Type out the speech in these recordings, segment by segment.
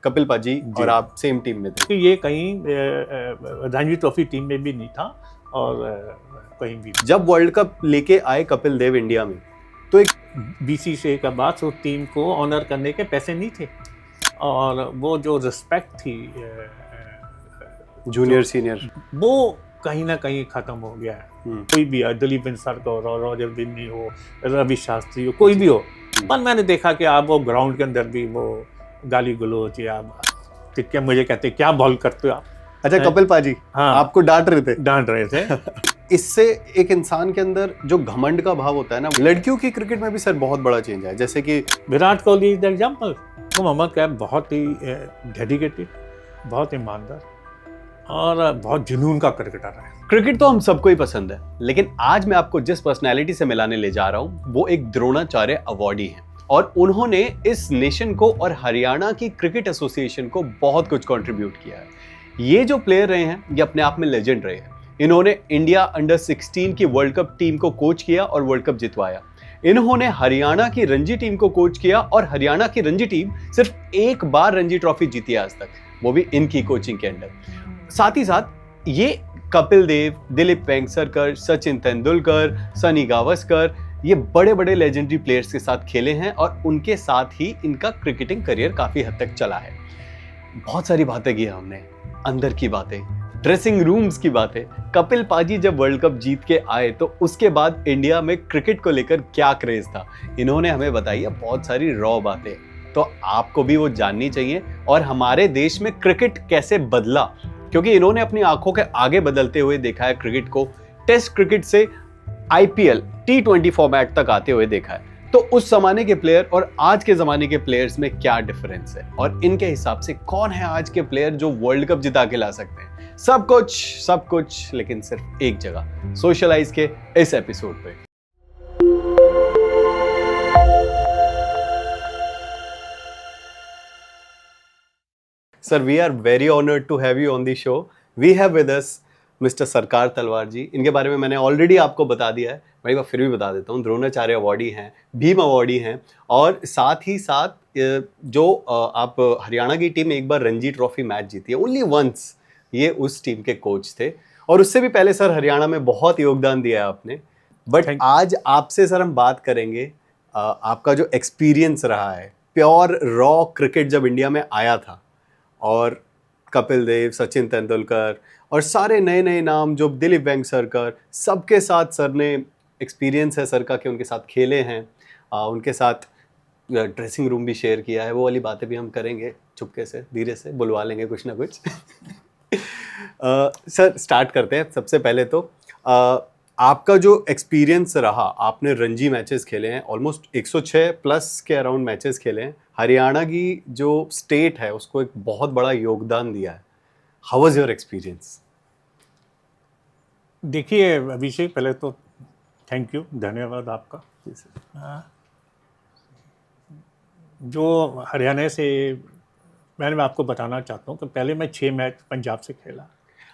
कपिल पाजी और आप सेम टीम में थे? कि ये कहीं रणजी ट्रॉफी टीम में भी नहीं था और कहीं भी। जब वर्ल्ड कप लेके आए कपिल देव इंडिया में तो एक बीसीसीआई का बाद उस टीम को ऑनर करने के पैसे नहीं थे और वो जो रिस्पेक्ट थी जूनियर सीनियर वो कहीं ना कहीं खत्म हो गया है। कोई भी दिलीप वेंगसरकर हो, रॉजर बिन्नी हो, रवि शास्त्री हो, कोई भी हो, पर मैंने देखा कि आप वो ग्राउंड के अंदर भी वो गाली गलौज या क्या मुझे कहते क्या बॉल करते हो आप। अच्छा, कपिल पाजी हाँ, आपको डांट रहे थे इससे एक इंसान के अंदर जो घमंड का भाव होता है ना, लड़कियों की क्रिकेट में भी सर बहुत बड़ा चेंज है। जैसे कि विराट कोहली इज एग्जाम्पल, वो मोहम्मद कैफ बहुत ही डेडिकेटेड, बहुत ईमानदार और बहुत जुनून का क्रिकेटर है। क्रिकेट तो हम सबको ही पसंद है, लेकिन आज मैं आपको जिस पर्सनैलिटी से मिलाने ले जा रहा हूँ वो एक द्रोणाचार्य अवार्डी है और उन्होंने इस नेशन को और हरियाणा की क्रिकेट एसोसिएशन को बहुत कुछ कंट्रीब्यूट किया है। ये जो प्लेयर रहे हैं ये अपने आप में लेजेंड रहे हैं। इन्होंने इंडिया अंडर 16 की वर्ल्ड कप टीम को कोच किया और वर्ल्ड कप जितवाया। इन्होंने हरियाणा की रणजी टीम को कोच किया और हरियाणा की रणजी टीम सिर्फ एक बार रणजी ट्रॉफी जीती है आज तक, वो भी इनकी कोचिंग के अंडर। साथ ही साथ ये कपिल देव, दिलीप वेंगसरकर, सचिन तेंदुलकर, सनी गावस्कर, ये बड़े बड़े लेजेंडरी प्लेयर्स के साथ खेले हैं और उनके साथ ही इनका क्रिकेटिंग करियर काफी हद तक चला है। बहुत सारी बातें की हमने, अंदर की बातें, ड्रेसिंग रूम्स की बातें। कपिल पाजी जब वर्ल्ड कप जीत के आए तो उसके बाद इंडिया में क्रिकेट को लेकर क्या क्रेज था, इन्होंने हमें बताई है बहुत सारी रॉ बातें, तो आपको भी वो जाननी चाहिए। और हमारे देश में क्रिकेट कैसे बदला, क्योंकि इन्होंने अपनी आंखों के आगे बदलते हुए देखा है क्रिकेट को। टेस्ट क्रिकेट से IPL T20 फॉर्मेट तक आते हुए देखा है। तो उस जमाने के प्लेयर और आज के जमाने के प्लेयर्स में क्या डिफरेंस है और इनके हिसाब से कौन है आज के प्लेयर जो वर्ल्ड कप जिता के ला सकते हैं। सब कुछ लेकिन सिर्फ एक जगह, सोशलाइज के इस एपिसोड पे। Sir, we are very honoured to have you on the show. We have with us mister Sarkar Talwar जी। इनके बारे में मैंने ऑलरेडी आपको बता दिया है, मैं एक बार फिर भी बता देता हूँ। द्रोणाचार्य अवार्डी हैं, भीम अवार्डी हैं और साथ ही साथ जो आप हरियाणा की टीम एक बार रणजी ट्रॉफी मैच जीती है, ओनली वंस, ये उस टीम के कोच थे। और उससे भी पहले सर हरियाणा में बहुत योगदान दिया है आपने। बट आज आपसे सर हम बात करेंगे आपका जो एक्सपीरियंस रहा है, प्योर रॉ क्रिकेट जब इंडिया में आया था और कपिल देव, सचिन तेंदुलकर और सारे नए नए नाम जो दिलीप वेंगसरकर, सबके साथ सर ने एक्सपीरियंस है सर का कि उनके साथ खेले हैं, उनके साथ ड्रेसिंग रूम भी शेयर किया है। वो वाली बातें भी हम करेंगे, चुपके से धीरे से बुलवा लेंगे कुछ ना कुछ। सर स्टार्ट करते हैं। सबसे पहले तो आपका जो एक्सपीरियंस रहा, आपने रणजी मैचेस खेले हैं, ऑलमोस्ट 106 प्लस के अराउंड मैचेस खेले हैं, हरियाणा की जो स्टेट है उसको एक बहुत बड़ा योगदान दिया है। How was your experience? देखिए अभिषेक, पहले तो थैंक यू, धन्यवाद आपका। जो हरियाणा से मैं आपको बताना चाहता हूँ कि पहले मैं 6 मैच पंजाब से खेला।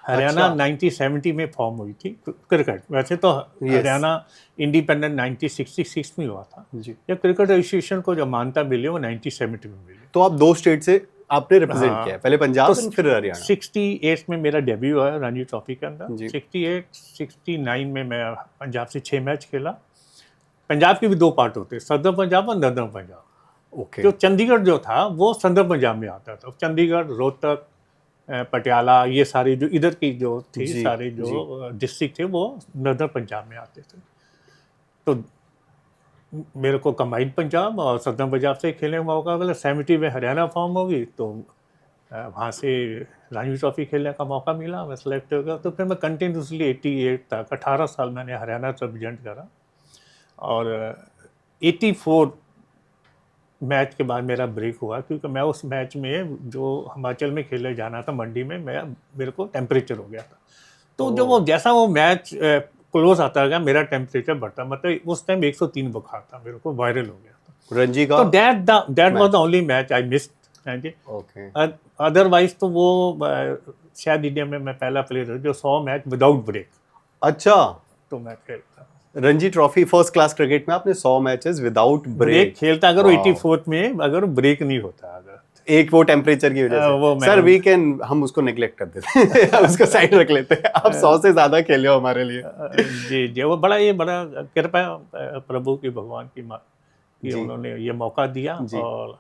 हरियाणा 1970 में फॉर्म हुई थी क्रिकेट। वैसे तो हरियाणा इंडिपेंडेंट 1966 में हुआ था जी। या क्रिकेट एसोसिएशन को जो मान्यता मिली वो 1970 में मिली। तो आप 2 स्टेट से आपने रिप्रेजेंट किया है, पहले पंजाब तो फिर हरियाणा। 68 में मेरा डेब्यू हुआ रणजी ट्रॉफी के अंदर। 68-69 में मैं पंजाब से 6 मैच खेला। पंजाब के भी 2 पार्ट होते, सदर्न पंजाब और नॉर्दर्न पंजाब। ओके। जो चंडीगढ़ जो था वो सदर्न पंजाब में आता था। चंडीगढ़, रोहतक, पटियाला, ये सारी जो इधर की जो थी सारे जो डिस्ट्रिक्ट थे वो नॉर्दर्न पंजाब में आते थे। तो मेरे को कंबाइंड पंजाब और सदर्न पंजाब से खेलने का मौका मिला। 70 में हरियाणा फॉर्म होगी तो वहाँ से रणजी ट्रॉफी खेलने का मौका मिला, मैं सेलेक्ट हो गया। तो फिर मैं कंटिन्यूसली 88 तक 18 साल मैंने हरियाणा रिप्रेजेंट करा और 84 मैच के बाद मेरा ब्रेक हुआ, क्योंकि मैं उस मैच में जो हिमाचल में खेले जाना था मंडी में, मेरे को टेम्परेचर हो गया था। तो जो वो जैसा वो मैच क्लोज आता गया मेरा टेम्परेचर बढ़ता, मतलब उस टाइम 103 बुखार था, मेरे को वायरल हो गया था रणजी का। तो that was the only match I missed. Otherwise तो वो शायद इंडिया में मैं पहला प्लेयर जो 100 मैच विदाउट ब्रेक। अच्छा, तो मैं खेलता Ranji trophy first class cricket में आपने 100 मैचेस विदाउट ब्रेक खेलता। अगर वो 84 में अगर ब्रेक नहीं होता, अगर एक वो टेम्परेचर की वजह वो से। सर हम उसको नेग्लेक्ट कर देते हैं उसको साइड रख लेते हैं, आप 100 से ज्यादा खेले हो हमारे लिए। जी जी, वो बड़ा कृपा प्रभु की, भगवान की कि उन्होंने ये मौका दिया। और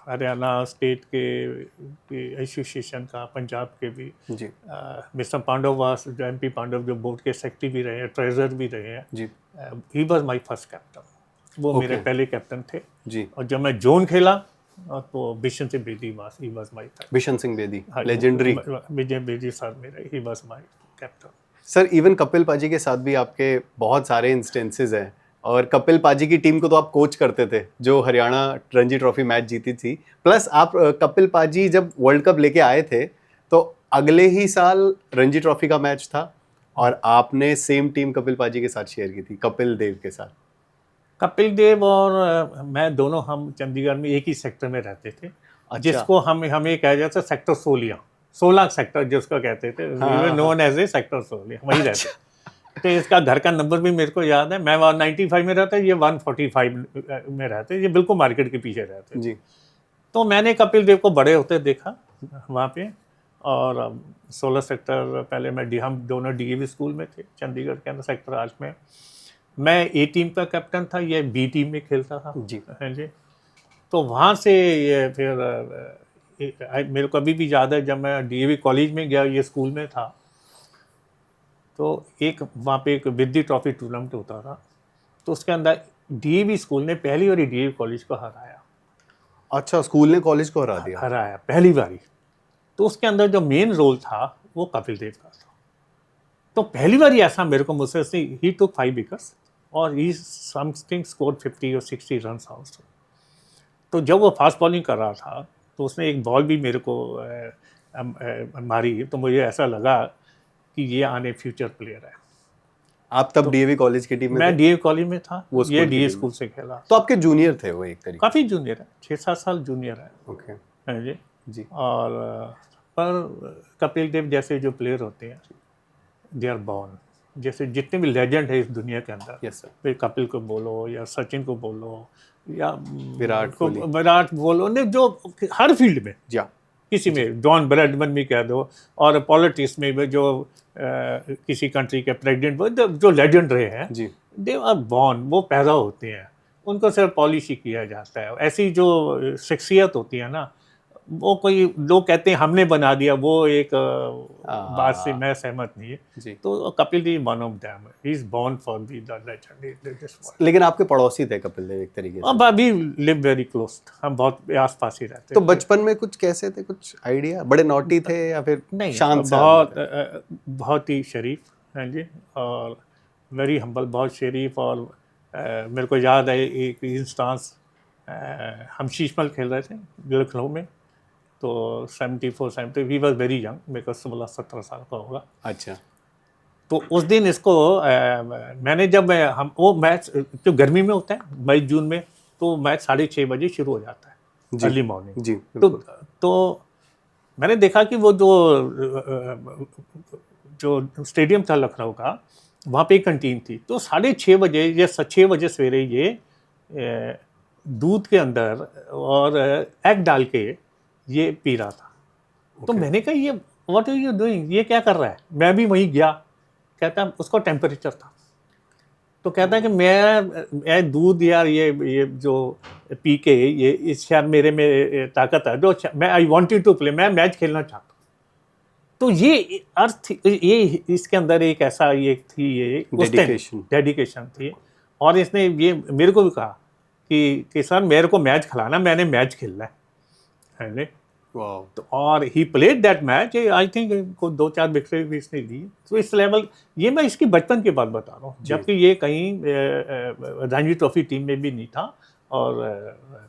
हरियाणा स्टेट के एसोसिएशन का, पंजाब के भी जी, मिस्टर पांडव वास, जो MP पांडव जो बोर्ड के सेक्रेटरी भी रहे हैं, ट्रेजर भी रहे हैं जी, he was my first captain, वो मेरे पहले कैप्टन थे जी। और जब मैं जोन खेला तो Bishan Singh Bedi he was my captain. Bishan Singh Bedi legendary, Vijay Bedi sir मेरे, he was my captain. Sir even Kapil paaji के साथ भी आपके बहुत सारे इंस्टेंसेस हैं, और कपिल पाजी की टीम को तो आप कोच करते थे जो हरियाणा रणजी ट्रॉफी मैच जीती थी। प्लस आप कपिल पाजी जब वर्ल्ड कप लेके आए थे तो अगले ही साल रणजी ट्रॉफी का मैच था और आपने सेम टीम कपिल पाजी के साथ शेयर की थी, कपिल देव के साथ। कपिल देव और मैं दोनों, हम चंडीगढ़ में एक ही सेक्टर में रहते थे। अच्छा। जिसको हमें कहा जाता सेक्टर 16 सेक्टर जिसको कहते थे, नोन एज ए सेक्टर 16, वही रहते। तो इसका घर का नंबर भी मेरे को याद है। मैं 195 में रहता, ये 145 में रहते, ये बिल्कुल मार्केट के पीछे रहते जी। तो मैंने कपिल देव को बड़े होते देखा वहाँ पे। और 16 सेक्टर, पहले हम दोनों DAV स्कूल में थे चंडीगढ़ के अंदर, सेक्टर 8 में। मैं A टीम का कैप्टन था, ये B टीम में खेलता था जी। हाँ जी। तो वहाँ से ये फिर मेरे को अभी भी याद है, जब मैं DAV कॉलेज में गया, ये स्कूल में था, तो वहाँ पे एक विद्या ट्रॉफी टूर्नामेंट होता था, तो उसके अंदर DAV स्कूल ने पहली बार DAV कॉलेज को हराया। अच्छा, स्कूल ने कॉलेज को हराया पहली बारी। तो उसके अंदर जो मेन रोल था वो कपिल देव का था। तो पहली बार ऐसा मेरे को मुझसे, ही टुक 5 विकेट्स और ही समथिंग स्कोर 50 और 60 रन आल्सो। तो जब वो फास्ट बॉलिंग कर रहा था तो उसने एक बॉल भी मेरे को मारी, तो मुझे ऐसा लगा कि ये आने फ्यूचर प्लेयर है। आप तब DAV कॉलेज की टीम में मैं थे? DAV कॉलेज में था, ये DAV DAV स्कूल से खेला। तो आपके जूनियर थे वो एक तरीके? काफ़ी जूनियर है, 6-7 साल जूनियर है। ओके हाँ जी जी। और पर कपिल देव जैसे जो प्लेयर होते हैं, दे आर बॉर्न। जैसे जितने भी लेजेंड है इस दुनिया के अंदर, यस सर, फिर कपिल को बोलो या सचिन को बोलो या विराट बोलो ने, जो हर फील्ड में, जी, किसी में, जॉन ब्रैडमन भी कह दो, और पॉलिटिक्स में भी जो किसी कंट्री के प्रेसिडेंट जो लेजेंड रहे हैं, जी, दे आर बॉर्न, वो पैदा होते हैं, उनको सिर्फ पॉलिश ही किया जाता है। ऐसी जो शख्सियत होती है ना, वो कोई लोग कहते हैं हमने बना दिया, वो एक बात से मैं सहमत नहीं है। तो Kapil Dev one of them, he is born for be the legend. लेकिन आपके पड़ोसी थे कपिल देव एक तरीके से? अब अभी लिव वेरी क्लोज, हम बहुत आसपास ही रहते। तो बचपन में कुछ कैसे थे, कुछ आइडिया? बड़े नॉटी थे या फिर नहीं? शांत? बहुत ही शरीफ हैं जी, और वेरी हम्बल, बहुत शरीफ। और मेरे को याद है एक इंस्टांस, हम शीशमल खेल रहे थे लखनऊ में, तो 74-70, वी वॉज वेरी यंग, मेरे को 16-17 साल का होगा। अच्छा। तो उस दिन इसको मैंने जब हम वो मैच जो गर्मी में होता है, मई जून में, तो मैच 6:30 बजे शुरू हो जाता है, अर्ली मॉर्निंग जी। तो मैंने देखा कि वो जो स्टेडियम था लखनऊ का, वहाँ पे एक कैंटीन थी। तो 6:30 बजे या 6 बजे सवेरे ये दूध के अंदर और एग डाल के ये पी रहा था। तो मैंने कहा ये व्हाट आर यू डूइंग, ये क्या कर रहा है? मैं भी वहीं गया। कहता उसको टेम्परेचर था, तो कहता है कि मैं दूध यार ये जो पी के ये इस शायद मेरे में ताकत है, जो मैं आई वांटेड टू प्ले, मैं मैच खेलना चाहता हूँ। तो ये अर्थ, ये इसके अंदर एक ऐसा ये थी, ये डेडिकेशन थी। और इसने ये मेरे को भी कहा कि सर मेरे को मैच खिलाना, मैंने मैच खेलना है। तो और he played that match, I think को 2-4 विकेट भी इसने दी। तो इस लेवल, ये मैं इसकी बचपन की बात बता रहा हूँ, जबकि ये कहीं रणजी ट्रॉफी टीम में भी नहीं था और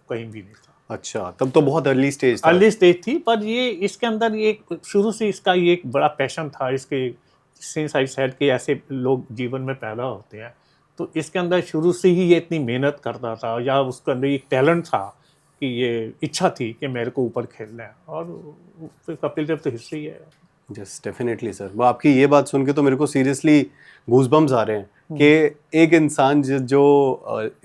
कहीं भी नहीं था। अच्छा, तब तो बहुत अर्ली स्टेज था। अर्ली स्टेज थी, पर ये इसके अंदर ये शुरू से इसका ये एक बड़ा पैशन था। इसके सिंस आई सेड कि ऐसे लोग जीवन में पैदा होते हैं, तो इसके अंदर शुरू से ही ये इतनी मेहनत करता था, या उसके अंदर एक टैलेंट था कि ये इच्छा थी कि मेरे को ऊपर खेलना है। और फिर कपिल देव तो हिस्ट्री है। Yes definitely sir. वो आपकी ये बात सुन के तो मेरे को सीरियसली गूज़बम्स आ रहे हैं कि एक इंसान जो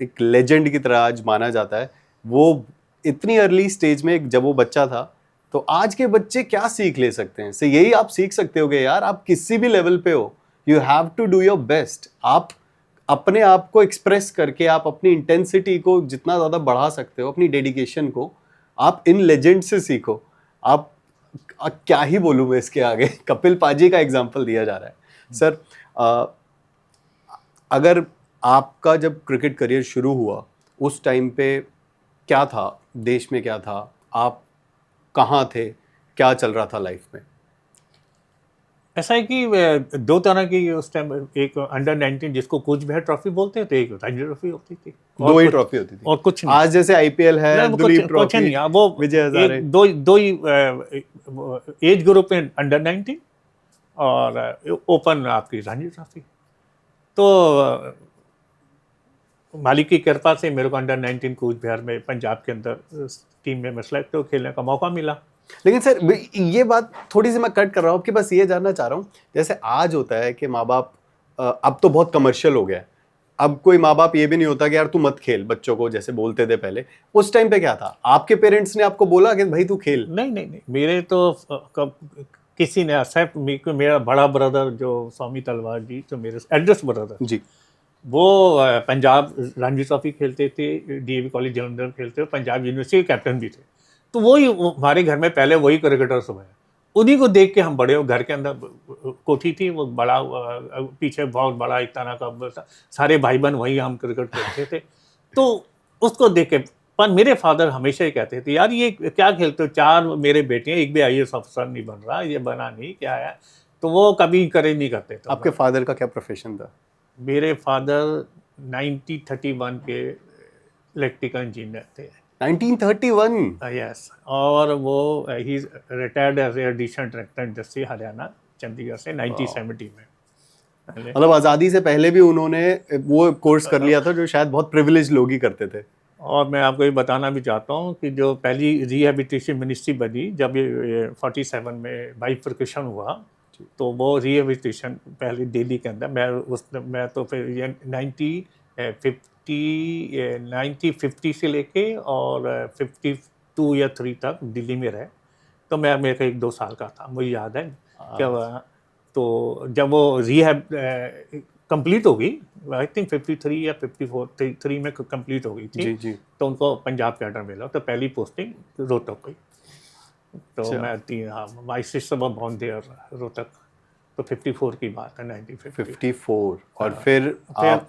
एक लेजेंड की तरह आज माना जाता है, वो इतनी अर्ली स्टेज में जब वो बच्चा था, तो आज के बच्चे क्या सीख ले सकते हैं? से यही आप सीख सकते होगे यार, आप किसी भी लेवल पे हो, you have to do your best. आप अपने आप को एक्सप्रेस करके आप अपनी इंटेंसिटी को जितना ज़्यादा बढ़ा सकते हो, अपनी डेडिकेशन को, आप इन लेजेंड से सीखो। आप क्या ही बोलूँ मैं इसके आगे, कपिल पाजी का एग्जाम्पल दिया जा रहा है। सर, अगर आपका जब क्रिकेट करियर शुरू हुआ उस टाइम पे क्या था, देश में क्या था, आप कहाँ थे, क्या चल रहा था लाइफ में? ऐसा है कि दो तरह की उस टाइम, एक अंडर 19 जिसको कूच बिहार ट्रॉफी बोलते थे, एक रणजी ट्रॉफी होती थी, दो ही ट्रॉफी होती थी और कुछ नहीं। आज जैसे आईपीएल है, नहीं, दुलीप कुछ ट्रॉफी, नहीं, वो विजय हजारे, दो ही एज ग्रुप में अंडर 19 और ओपन आपकी रणजी ट्रॉफी। तो मालिक की कृपा से मेरे को अंडर 19 कूच बिहार में पंजाब के अंदर टीम में मैं सेलेक्ट खेलने का मौका मिला। लेकिन सर ये बात थोड़ी सी मैं कट कर रहा हूँ, आपके पास ये जानना चाह रहा हूँ, जैसे आज होता है कि माँ बाप, अब तो बहुत कमर्शियल हो गया है, अब कोई माँ बाप ये भी नहीं होता कि यार तू मत खेल, बच्चों को जैसे बोलते थे पहले। उस टाइम पे क्या था, आपके पेरेंट्स ने आपको बोला कि भाई तू खेल? नहीं, मेरे तो किसी ने, सिर्फ मेरा बड़ा ब्रदर जो स्वामी तलवार जी, जो मेरे एड्रेस ब्रदर जी, वो पंजाब रणजी ट्रॉफी खेलते थे, डीएवी कॉलेज जलंधर खेलते थे, पंजाब यूनिवर्सिटी के कैप्टन भी थे। तो वही हमारे घर में पहले वही क्रिकेटर्स हुए, उन्हीं को देख के हम बड़े हो। घर के अंदर कोठी थी, वो बड़ा पीछे बहुत बड़ा एक तरह का, सारे भाई बहन वही हम क्रिकेट खेलते थे। तो उसको देख के, पर मेरे फादर हमेशा ही कहते थे यार ये क्या खेलते हो, चार मेरे बेटे हैं, एक भी IAS अफसर नहीं बन रहा, ये बना नहीं, क्या है। तो वो कभी इंकरेज नहीं करते थे। आपके फादर का क्या प्रोफेशन था? मेरे फादर 1931 के इलेक्ट्रिकल इंजीनियर थे। 1931? यस, और वो ही retired as additional director industry Haryana, Chandigarh से 1970 में। मतलब आज़ादी से पहले भी उन्होंने वो कोर्स कर लिया था जो शायद बहुत प्रिविलेज लोग ही करते थे। और मैं आपको ये बताना भी चाहता हूँ कि जो पहली रिहेबिलिटेशन मिनिस्ट्री बनी, जब ये 47 में बाइफर्केशन हुआ, तो वो रिहेबिलिटेशन पहले दिल्ली के अंदर, मैं तो फिर ये 1950 से लेके और 52 या 3 तक दिल्ली में रहे। तो मैं मेरे का 1-2 साल का था, मुझे याद है क्या। तो जब वो रिहैब कंप्लीट हो गई, आई थिंक 53 या 54 में कंप्लीट हो गई थी, जी। तो उनको पंजाब कैडर मिला। तो पहली पोस्टिंग रोहतक हुई। तो मैं my sister were born there Rohtak. तो 54 की बात है, 1954। और फिर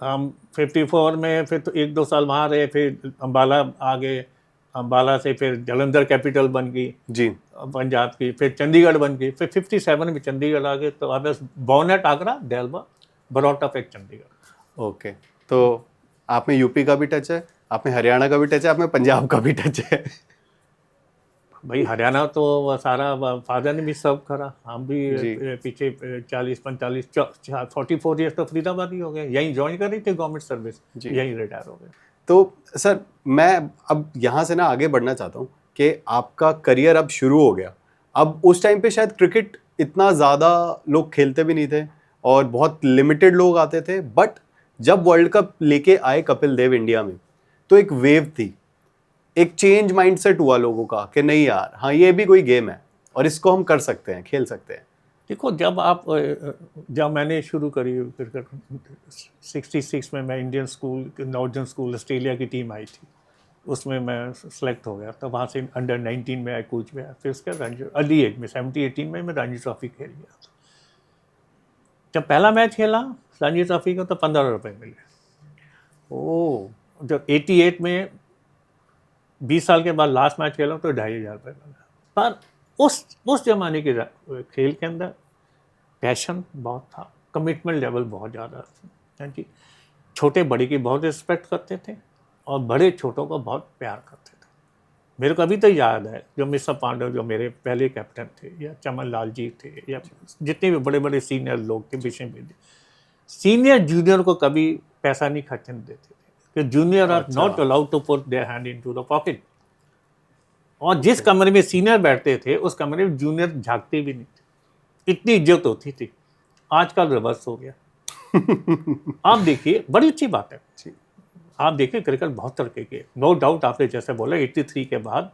हम 54 में फिर तो 1-2 साल वहाँ रहे, फिर अम्बाला आ गए, अम्बाला से फिर जलंधर कैपिटल बन गई जी पंजाब की, फिर चंडीगढ़ बन गई, फिर 57 में चंडीगढ़ आ गए। तो अब बॉर्न एट आगरा, डेलवा, brought up at Chandigarh. Okay, तो आप में यूपी का भी टच है, आप में हरियाणा का भी टच है, आप में पंजाब का भी टच है। भाई हरियाणा तो सारा फादर ने भी सर्व करा, हम भी पीछे 40-45 44 ईयर्स तो फरीदाबाद ही हो गए, यहीं ज्वाइन कर रही थी गवर्नमेंट सर्विस, यहीं रिटायर हो गए। तो सर मैं अब यहाँ से ना आगे बढ़ना चाहता हूँ कि आपका करियर अब शुरू हो गया। अब उस टाइम पे शायद क्रिकेट इतना ज़्यादा लोग खेलते भी नहीं थे और बहुत लिमिटेड लोग आते थे, बट जब वर्ल्ड कप लेके आए कपिल देव इंडिया में, तो एक वेव थी, एक चेंज माइंडसेट हुआ लोगों का कि नहीं यार, हाँ ये भी कोई गेम है और इसको हम कर सकते हैं, खेल सकते हैं। देखो, जब मैंने शुरू करी क्रिकेट 66 में, मैं Indian school, northern school Australia की टीम आई थी, उसमें मैं सेलेक्ट हो गया। तो वहाँ से अंडर 19 में कोच में, फिर उसके अर्ली एज में 17-18 में मैं रणजी ट्रॉफी खेल गया। जब पहला मैच खेला रणजी ट्रॉफी का, तो 15 रुपये मिले। जब 88 में 20 साल के बाद लास्ट मैच खेला तो 2500 रुपये मिला। पर उस जमाने के खेल के अंदर पैशन बहुत था, कमिटमेंट लेवल बहुत ज़्यादा था जी। छोटे बड़े की बहुत रिस्पेक्ट करते थे और बड़े छोटों को बहुत प्यार करते थे। मेरे को अभी तो याद है, जो मिस्टर पांडव जो मेरे पहले कैप्टन थे, या चमन लाल जी थे, या जितने भी बड़े बड़े सीनियर लोग थे, विषय में सीनियर जूनियर को कभी पैसा नहीं खर्चने देते थे, कि junior are not allowed to put their hand into the pocket. और जिस कमरे में सीनियर बैठते थे, उस कमरे में जूनियर झांकते भी नहीं थे, इतनी इज्जत होती थी। आजकल रिवर्स हो गया। आप देखिए, बड़ी अच्छी बात है, आप देखिए क्रिकेट बहुत तरक्की की, नो डाउट। आपने जैसे बोला 83 के बाद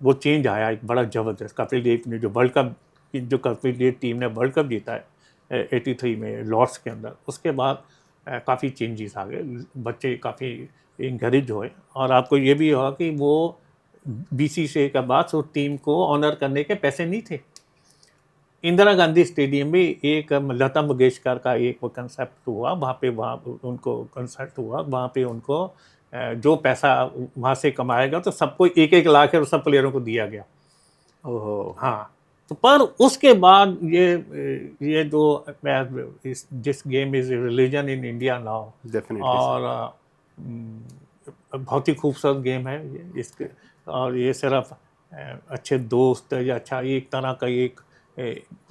वो चेंज आया एक बड़ा ज़बरदस्त। कपिल देव ने जो वर्ल्ड कप, जो कपिल देव टीम ने वर्ल्ड कप जीता है 83 में लॉर्ड्स के अंदर, उसके बाद काफ़ी चेंजेस आ गए, बच्चे काफ़ी इंकरेज हुए। और आपको ये भी होगा कि वो BCCI के बाद उस टीम को ऑनर करने के पैसे नहीं थे। इंदिरा गांधी स्टेडियम में एक लता मंगेशकर का एक कंसेप्ट हुआ, वहाँ उनको कंसेप्ट हुआ, वहाँ पे उनको जो पैसा वहाँ से कमाएगा तो सबको 1-1 लाख और सब प्लेयरों को दिया गया। ओहो। हाँ, तो पर उसके बाद ये जो this game is religion in India now, definitely और बहुत ही खूबसूरत गेम है ये, इसके, और ये सिर्फ अच्छे दोस्त या अच्छा एक तरह का एक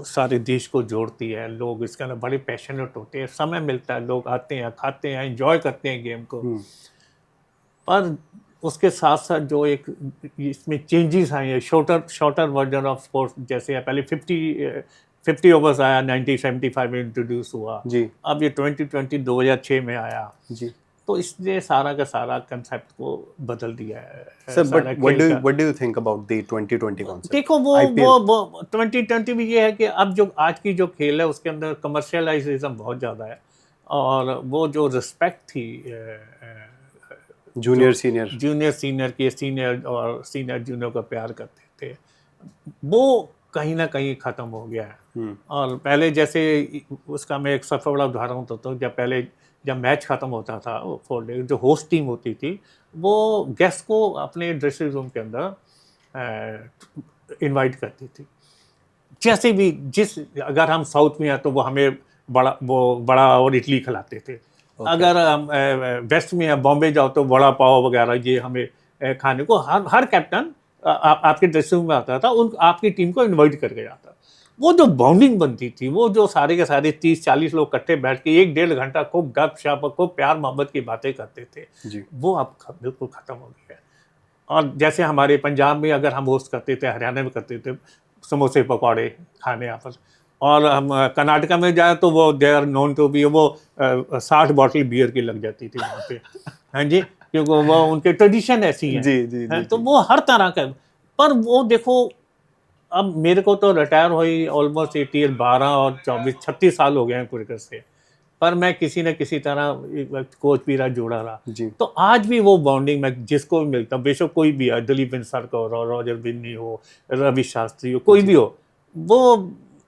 सारे देश को जोड़ती है। लोग इसके अंदर बड़े पैशनेट होते हैं, समय मिलता है, लोग आते हैं, खाते हैं, एंजॉय करते हैं गेम को। पर उसके साथ साथ जो एक इसमें चेंजेस आए हैं, शॉर्टर वर्जन ऑफ स्पोर्ट्स, जैसे पहले 50 ओवर्स आया, 1975 में इंट्रोड्यूस हुआ जी। अब ये 2006 में आया जी। तो इसने सारा का सारा कंसेप्ट को बदल दिया है। Sir, but what do you think about the 2020 concept? देखो वो 2020 में ये है कि अब जो आज की जो खेल है उसके अंदर कमर्शियलाइजेशन बहुत ज़्यादा है, और वो जो रिस्पेक्ट थी जूनियर सीनियर की, सीनियर और सीनियर जूनियर का प्यार करते थे, वो कहीं ना कहीं ख़त्म हो गया है। और पहले जैसे उसका मैं एक सबसे बड़ा उदाहरण होता था, जब मैच ख़त्म होता था 4 डे, जो होस्ट टीम होती थी वो गेस्ट को अपने ड्रेसिंग रूम के अंदर इनवाइट करती थी। जैसे भी अगर हम साउथ में हैं तो वो हमें बड़ा और इडली खिलाते थे। अगर हम वेस्ट में हैं, बॉम्बे जाओ तो वड़ा पाव वगैरह ये हमें खाने को हर कैप्टन आपके ड्रेसिंग रूम में आता था, आपकी टीम को इन्वाइट करके जाता। वो जो बॉन्डिंग बनती थी, वो जो सारे के सारे 30-40 लोग इकट्ठे बैठ के 1-1.5 घंटा खूब गपशप, खूब प्यार मोहब्बत की बातें करते थे जी। वो अब बिल्कुल ख़त्म हो गया है। और जैसे हमारे पंजाब में अगर हम होस्ट करते थे, हरियाणा में करते थे, समोसे पकौड़े खाने आपस, और हम कर्नाटका में जाए तो वो they are known to be, वो 60 बॉटल बियर की लग जाती थी वहाँ पे। हाँ जी, क्योंकि वो उनके ट्रेडिशन ऐसी हैं जी, तो वो हर तरह का। पर वो देखो, अब मेरे को तो रिटायर हुई ऑलमोस्ट 12 और 24-36 साल हो गए हैं क्रिकेट से, पर मैं किसी न किसी तरह कोच भी रहा, जुड़ा रहा। तो आज भी वो बॉन्डिंग मैं जिसको भी मिलता हूँ, बेशक कोई भी है, दिलीप वेंगसरकर हो, रॉजर बिन्नी हो, रवि शास्त्री हो, कोई भी हो, वो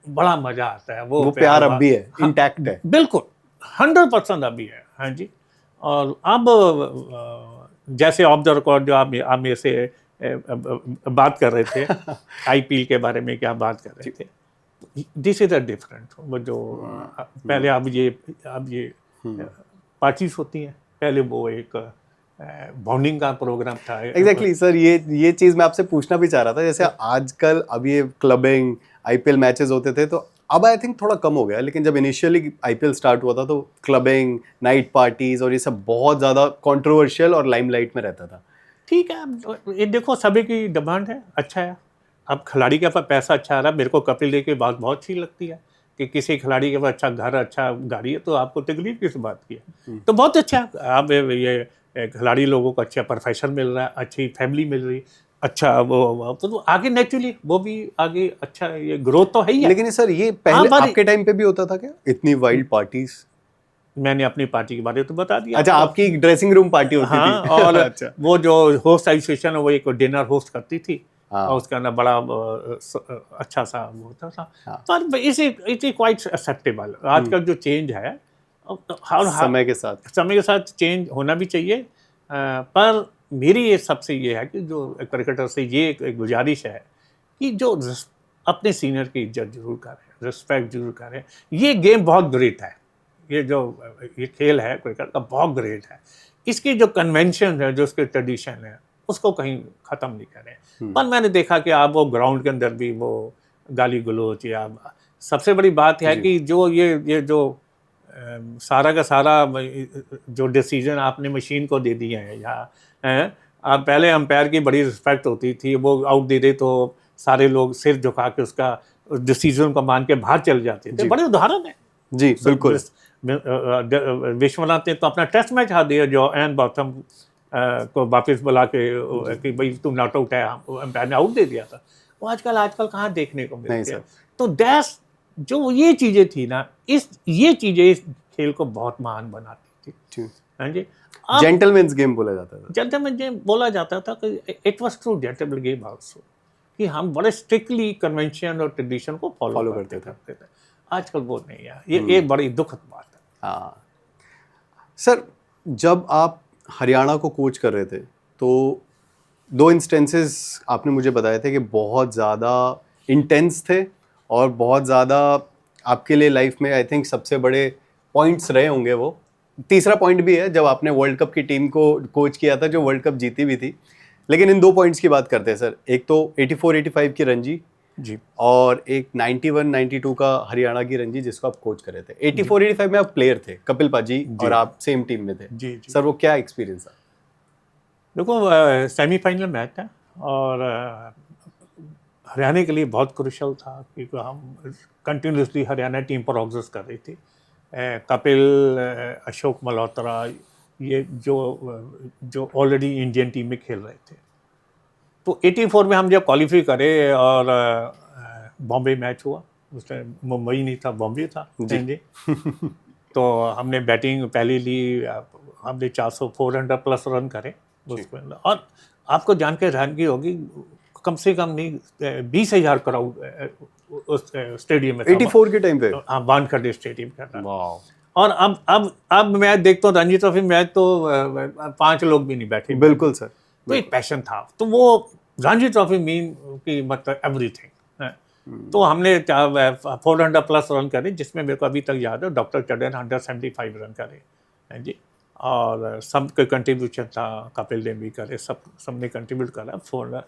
बड़ा मजा आता है। वो प्यार अब भी है, इंटैक्ट है, बिल्कुल 100% अभी है। हाँ जी। और अब जैसे ऑफ द रिकॉर्ड जो आप मेरे से बात कर रहे थे IPL के बारे में, क्या बात कर रहे थे, दिस इज अ डिफरेंट, वो जो पहले अब ये पार्टीज होती हैं, पहले वो एक बॉन्डिंग का प्रोग्राम था। एग्जैक्टली सर, ये चीज़ मैं आपसे पूछना भी चाह रहा था। जैसे आजकल अब ये क्लबिंग IPL मैचेस होते थे, तो अब आई थिंक थोड़ा कम हो गया, लेकिन जब इनिशियली IPL स्टार्ट हुआ था तो क्लबिंग, नाइट पार्टीज और ये सब बहुत ज़्यादा कंट्रोवर्शियल और लाइमलाइट में रहता था। ठीक है, ये देखो सभी की डिमांड है, अच्छा है। अब खिलाड़ी के पास पैसा अच्छा आ रहा है। मेरे को कपिल देव की बात बहुत अच्छी लगती है कि किसी खिलाड़ी के पास अच्छा घर, अच्छा गाड़ी है, तो आपको तकलीफ किस बात की है? तो बहुत अच्छा, आप ये खिलाड़ी लोगों को अच्छा प्रोफेशन मिल रहा है, अच्छी फैमिली मिल रही, अच्छा वो तो आगे नेचुरली वो भी आगे अच्छा, ये ग्रोथ तो है ही है। लेकिन सर ये पहले आपके टाइम पे भी होता था क्या, इतनी वाइल्ड पार्टीज? मैंने अपनी पार्टी के बारे में तो बता दिया। अच्छा, आपकी ड्रेसिंग रूम पार्टी होती थी। और अच्छा। वो जो होस्ट एसोसिएशन है वो एक डिनर होस्ट करती थी। और उसके अंदर बड़ा अच्छा सा वो होता था। पर इट इज क्वाइट एक्सेप्टेबल। आजकल जो चेंज है समय के साथ चेंज होना भी चाहिए। पर मेरी ये सबसे ये है कि जो क्रिकेटर से ये एक गुजारिश है कि जो अपने सीनियर की इज्जत जरूर करें, रिस्पेक्ट जरूर करें। ये गेम बहुत ग्रेट है, ये खेल है क्रिकेट का, बहुत ग्रेट है। इसकी जो कन्वेंशन है, जो उसके ट्रेडिशन है, उसको कहीं ख़त्म नहीं करें। पर मैंने देखा कि आप वो ग्राउंड के अंदर भी वो गाली गलोच, या सबसे बड़ी बात है कि जो ये जो सारा का सारा जो डिसीजन आपने मशीन को दे दिए हैं, या आप पहले अंपायर की बड़ी रिस्पेक्ट होती थी, वो आउट दे दे तो सारे लोग सिर झुका के उसका डिसीजन को मान के बाहर चले जाते थे। बड़े उदाहरण है, जी बिल्कुल। विश्वनाथ ने तो अपना टेस्ट मैच हार दिया, जो एन बॉथम को वापस बुला के कि भाई तुम नॉट आउट है, एम्पायर ने आउट दे दिया था। वो आजकल कहाँ देखने को नहीं मिलती है। सर। तो दैट्स जो ये चीजें थी ना, ये चीजें इस खेल को बहुत महान बनाती थी। हाँ जी। जेंटलमैन्स गेम बोला जाता था। जेंटलमैन गेम बोला जाता था कि it was true gentleman game also, कि हम बड़े स्ट्रिक्टली कन्वेंशन और ट्रेडिशन को फॉलो करते थे। आजकल वो नहीं है, ये बड़ी दुखद बात है। हाँ सर, जब आप हरियाणा को कोच कर रहे थे तो 2 इंस्टेंसेस आपने मुझे बताए थे कि बहुत ज़्यादा इंटेंस थे और बहुत ज़्यादा आपके लिए लाइफ में आई थिंक सबसे बड़े पॉइंट्स रहे होंगे। वो तीसरा पॉइंट भी है जब आपने वर्ल्ड कप की टीम को कोच किया था, जो वर्ल्ड कप जीती भी थी। लेकिन इन 2 पॉइंट्स की बात करते हैं सर। एक तो 84-85 की रणजी जी, और एक 91-92 का हरियाणा की रणजी जिसको आप कोच कर रहे थे। 84-85 में आप प्लेयर थे, कपिल पाजी और आप सेम टीम में थे। जी। सर वो क्या एक्सपीरियंस था? देखो, सेमीफाइनल मैच था और हरियाणा के लिए बहुत क्रुशियल था, क्योंकि हम कंटिन्यूसली हरियाणा टीम पर एग्जिस्ट कर रही थी। कपिल, अशोक मल्होत्रा, ये जो ऑलरेडी इंडियन टीम में खेल रहे थे। तो 84 में हम जब क्वालिफाई करे और बॉम्बे मैच हुआ, उस टाइम मुंबई नहीं था, बॉम्बे था जी। तो हमने बैटिंग पहले ली, हमने 400-400 प्लस रन करे उसमें। और आपको जान के हैरानगी होगी, कम से कम नहीं 20,000 क्राउड उस स्टेडियम में 84 के टाइम पे। हाँ, वानखेड़े स्टेडियम का था। और अब मैच देखता हूँ, रणजी ट्रॉफी मैच तो 5 लोग भी नहीं बैठे। बिल्कुल सर। तो एक पैशन था। तो वो रणजी ट्रॉफी मीन की मतलब एवरीथिंग। तो हमने 400 प्लस रन करे, जिसमें मेरे को अभी तक याद है डॉक्टर चढ़न 175 रन करे हैं जी। और सबके कंट्रीब्यूशन था, कपिल ने भी करे, सबने कंट्रीब्यूट करा 400।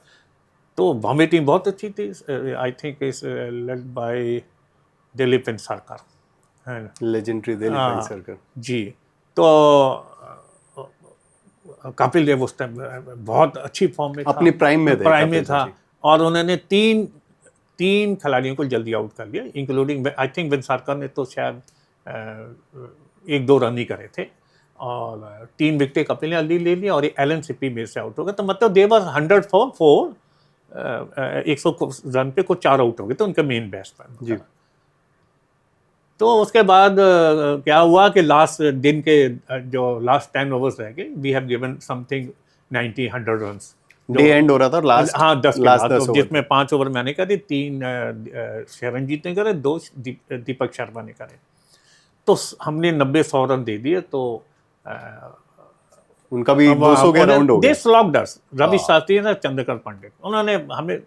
तो बॉम्बे टीम बहुत अच्छी थी। I think is led by Dilip Vengsarkar, है ना, लेजेंडरी दिलीप वेंसारकर जी। तो कपिल देव उस टाइम बहुत अच्छी फॉर्म में था, अपनी प्राइम में था। और उन्होंने तीन खिलाड़ियों को जल्दी आउट कर लिया, इंक्लूडिंग आई थिंक वेंसारकर ने तो शायद 1-2 रन ही करे थे। और 3 विकेटें कपिल ने जल्दी ले लिया और एलन सिप्पी में से आउट हो गया। तो मतलब दे वाज 100 फॉर 4, 100 रन पे कुछ 4 आउट हो गए, तो उनके मेन बैट्समैन जी। तो उसके बाद क्या हुआ कि लास्ट दिन के जो लास्ट 10 ओवर्स रह गए, we have given something 90-100 runs. Day end हो रहा था लास्ट। हाँ, 10 के बाद, तो जिसमें 5 ओवर मैंने करे, 3 शरणजीत ने करे, 2 दीपक शर्मा ने करे। तो हमने 90-100 रन दे दिए। तो उनका भी 200 के अराउंड हो गया। दे स्लॉग्ड अस। रवि शास्त्री और चंद्रकर पंडित, उन्होंने हमें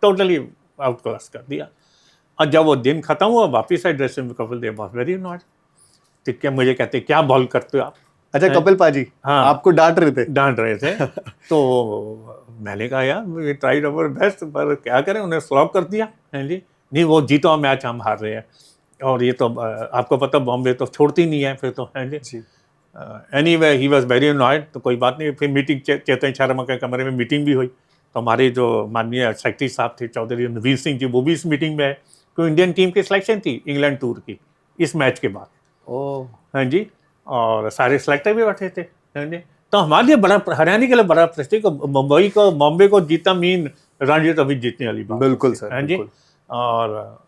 टोटली आउट क्लास कर दिया। और जब वो दिन खत्म हुआ, वापिस आए ड्रेसिंग में, Kapil Dev was very not. ठीक है, मुझे कहते क्या बॉल करते हो आप? अच्छा, कपिल पाजी हाँ, आपको डांट रहे थे। तो मैंने कहा यार, वी ट्राइड आवर बेस्ट, पर क्या करें, उन्हें स्लॉग कर दिया है जी। नहीं, वो जीता मैच हम हार रहे हैं। और ये तो आपको पता, बॉम्बे तो छोड़ती नहीं है फिर तो, है जी। Anyway he was very annoyed. तो कोई बात नहीं, फिर मीटिंग, चेतन शर्मा के कमरे में मीटिंग भी हुई। तो हमारे जो माननीय सेक्रेटरी साहब थे, चौधरी नवीर सिंह जी, वो भी इस मीटिंग में है। तो इंडियन टीम की सिलेक्शन थी इंग्लैंड टूर की इस मैच के बाद। हाँ जी। और सारे सिलेक्टर भी बैठे थे, हाँ जी। तो हमारे लिए बड़ा, हरियाणा के लिए बड़ा प्रेस्टीज, बॉम्बे को जीता मीन रणजी ट्रॉफी जीतने वाली बात। बिल्कुल सर, हाँ जी। और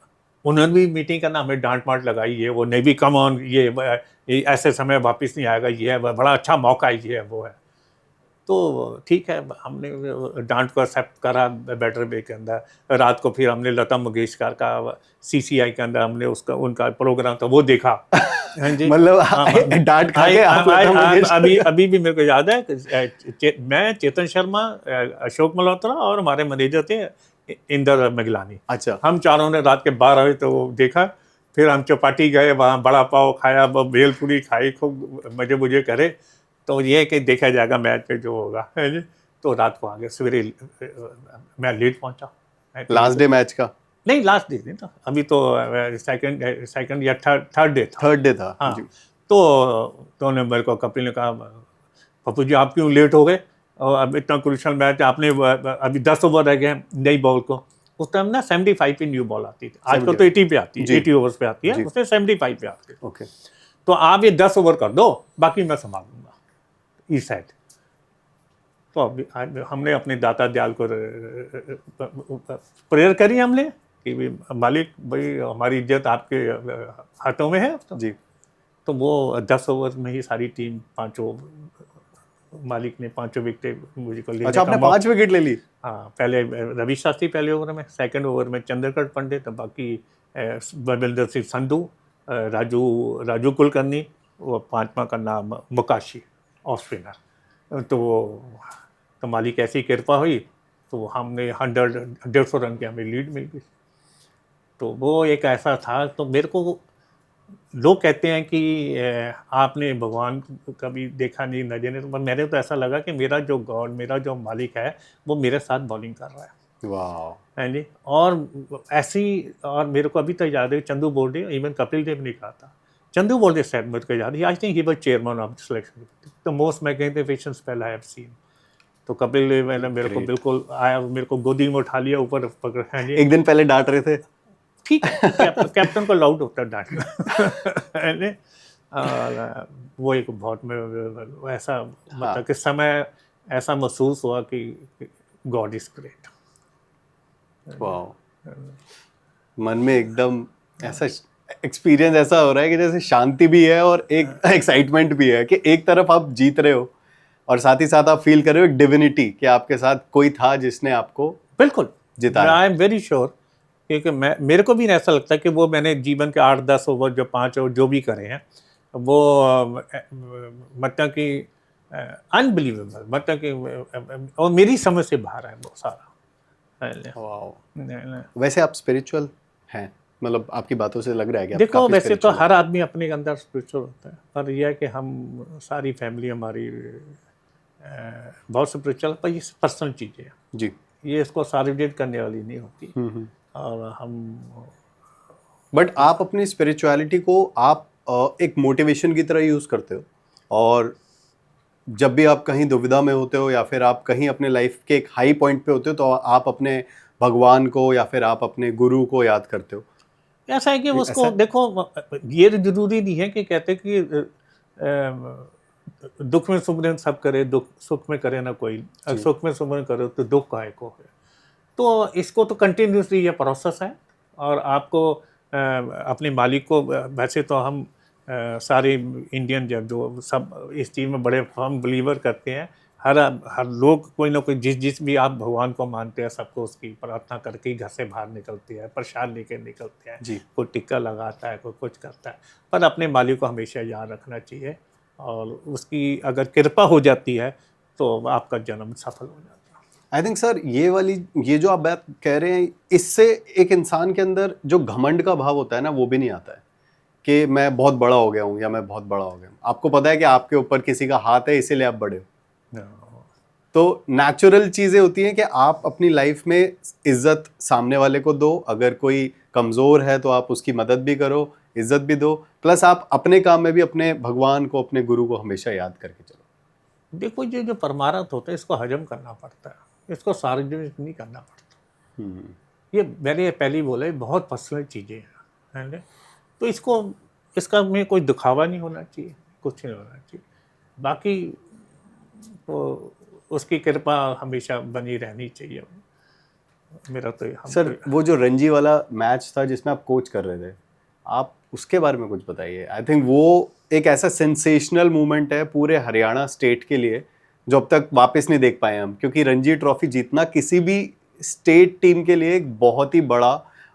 उन्होंने भी मीटिंग करना, हमें डांट माट लगाई, ये वो नहीं भी, कम ऑन, ये ऐसे समय वापस नहीं आएगा, ये है बड़ा अच्छा मौका है, ये है वो है। तो ठीक है, हमने डांट को एक्सेप्ट करा बेटर वे के अंदर। रात को फिर हमने लता मंगेशकर का CCI के अंदर हमने उनका प्रोग्राम था, वो देखा। हाँ जी। मतलब डांट खा के अभी भी मेरे को याद है, मैं, चेतन शर्मा, अशोक मल्होत्रा और हमारे मैनेजर थे इंदर मिगलानी। अच्छा। हम चारों ने रात के 12 बजे तो देखा। फिर हम चौपाटी गए, वहाँ बड़ा पाव खाया, भेलपूरी खाई, खूब मजे मुझे करे। तो ये कि देखा जाएगा मैच पे जो होगा, है जी। तो रात को आ गए, सवेरे मैं लेट पहुंचा। लास्ट डे मैच का? नहीं, लास्ट डे नहीं था, अभी तो सेकंड या थर्ड डे था। हाँ। तो उन्होंने मेरे को, कपिल ने कहा, पप्पू जी आप क्यों लेट हो गए, और अब इतना क्रूशियल मैच, आपने अभी 10 ओवर रह गए नई बॉल को, उस टाइम ना 75 पे न्यू बॉल आती थी, आजकल 70 तो 80 पे आती है, जी। 80 ओवर्स पे आती है, जी। उसमें 75 पे आती है। ओके। तो आप ये 10 ओवर कर दो, बाकी मैं संभाल लूंगा इस साइड। तो हमने अपने दाता दयाल को प्रेयर करी हमने कि भाई मालिक, भाई हमारी इज्जत आपके हाथों में है। जी। तो वो 10 ओवर में ही सारी टीम, पांचों मालिक ने 5 विकेट मुझको लेने अच्छा, का आपने 5 विकेट ले ली? हाँ, पहले रवि शास्त्री पहले ओवर में, सेकंड ओवर में चंद्रकांत पंडित, तो बाकी बलविंदर सिंह संधू, राजू कुलकर्णी, वो पांचवा का नाम मुकाशी, ऑफ स्पिनर। तो मालिक ऐसी कृपा हुई तो हमने 150 रन की हमें लीड मिल गई। तो वो एक ऐसा था। तो मेरे को लोग कहते हैं कि आपने भगवान को कभी देखा नहीं, नजर नहीं, तो मैंने तो ऐसा लगा कि मेरा जो गॉड, मेरा जो मालिक है वो मेरे साथ बॉलिंग कर रहा है। वाह। है जी। और ऐसी, और मेरे को अभी तक याद है चंदू बोर्डे, इवन कपिल देव ने कहा था, चंदू बोर्डे सेड, मेरे को याद है, I think he was chairman of the selection, the most magnificent spell I have seen. तो कपिल देव ने मेरे को बिल्कुल आया, मेरे को गोदी में उठा लिया, ऊपर पकड़, है जी। एक दिन पहले डांट रहे थे। ठीक है, कैप्टन को लाउड होता है डांटना। और वो एक बहुत में ऐसा, मतलब कि समय ऐसा महसूस हुआ कि गॉड इज ग्रेट। वाह। मन में एकदम ऐसा एक्सपीरियंस ऐसा हो रहा है कि जैसे शांति भी है और एक एक्साइटमेंट भी है कि एक तरफ आप जीत रहे हो और साथ ही साथ आप फील कर रहे हो एक डिविनिटी कि आपके साथ कोई था जिसने आपको बिल्कुल जिताया। आई एम वेरी श्योर, क्योंकि मेरे को भी ऐसा लगता है कि वो मैंने जीवन के 8-10 ओवर, जो 5 ओवर जो भी करे हैं, वो मतलब कि अनबिलीवेबल, मतलब कि और मेरी समझ से बाहर है वो सारा। वाओ। वैसे आप स्पिरिचुअल हैं, मतलब आपकी बातों से लग रहा है कि आप देखो, काफी वैसे तो spiritual हैं। हर आदमी अपने अंदर स्पिरिचुअल होता है, पर यह है कि हम सारी फैमिली हमारी बहुत स्पिरिचुअल, पर ये पर्सनल चीज़ें हैं, जी। ये इसको सार्वजनिक करने वाली नहीं होती। और हम, बट आप अपनी स्पिरिचुअलिटी को आप एक मोटिवेशन की तरह यूज करते हो, और जब भी आप कहीं दुविधा में होते हो या फिर आप कहीं अपने लाइफ के एक हाई पॉइंट पे होते हो तो आप अपने भगवान को या फिर आप अपने गुरु को याद करते हो। ऐसा है कि उसको ऐसा? देखो, ये जरूरी नहीं है कि कहते कि दुख में सुमरन सब करे, दुख सुख में करे ना कोई, सुख में सुमरन करो तो दुख काहे को है। तो इसको तो कंटिन्यूसली ये प्रोसेस है, और आपको अपने मालिक को, वैसे तो हम सारे इंडियन जो सब इस चीज़ में बड़े फर्म बिलीवर करते हैं, हर लोग कोई ना कोई, जिस भी आप भगवान को मानते हैं, सबको उसकी प्रार्थना करके ही घर से बाहर निकलते हैं, प्रसाद लेके निकलते हैं, कोई टिक्का लगाता है, कोई कुछ करता है, पर अपने मालिक को हमेशा याद रखना चाहिए, और उसकी अगर कृपा हो जाती है तो आपका जन्म सफल हो जाता है। आई थिंक सर ये जो आप बात कह रहे हैं, इससे एक इंसान के अंदर जो घमंड का भाव होता है ना, वो भी नहीं आता है कि मैं बहुत बड़ा हो गया हूँ या मैं बहुत बड़ा हो गया हूँ। आपको पता है कि आपके ऊपर किसी का हाथ है, इसीलिए आप बड़े हो। तो नेचुरल चीजें होती हैं कि आप अपनी लाइफ में इज्जत सामने वाले को दो, अगर कोई कमजोर है तो आप उसकी मदद भी करो, इज्जत भी दो, प्लस आप अपने काम में भी अपने भगवान को, अपने गुरु को हमेशा याद करके चलो। देखो, ये जो परमार्थ होता है, इसको हजम करना पड़ता है, इसको सार्वजनिक नहीं करना पड़ता। ये मैंने पहले ही बोला, बहुत पर्सनल चीज़ें हैं, तो इसका में कोई दिखावा नहीं होना चाहिए, कुछ नहीं होना चाहिए। बाकी तो उसकी कृपा हमेशा बनी रहनी चाहिए। मेरा तो सर, वो जो रणजी वाला मैच था जिसमें आप कोच कर रहे थे, आप उसके बारे में कुछ बताइए। आई थिंक वो एक ऐसा सेंसेशनल मोमेंट है पूरे हरियाणा स्टेट के लिए, जो अब तक वापस नहीं देख पाए हम, क्योंकि रणजी ट्रॉफी जीतना किसी भी स्टेट टीम के लिए एक बहुत ही बड़ा,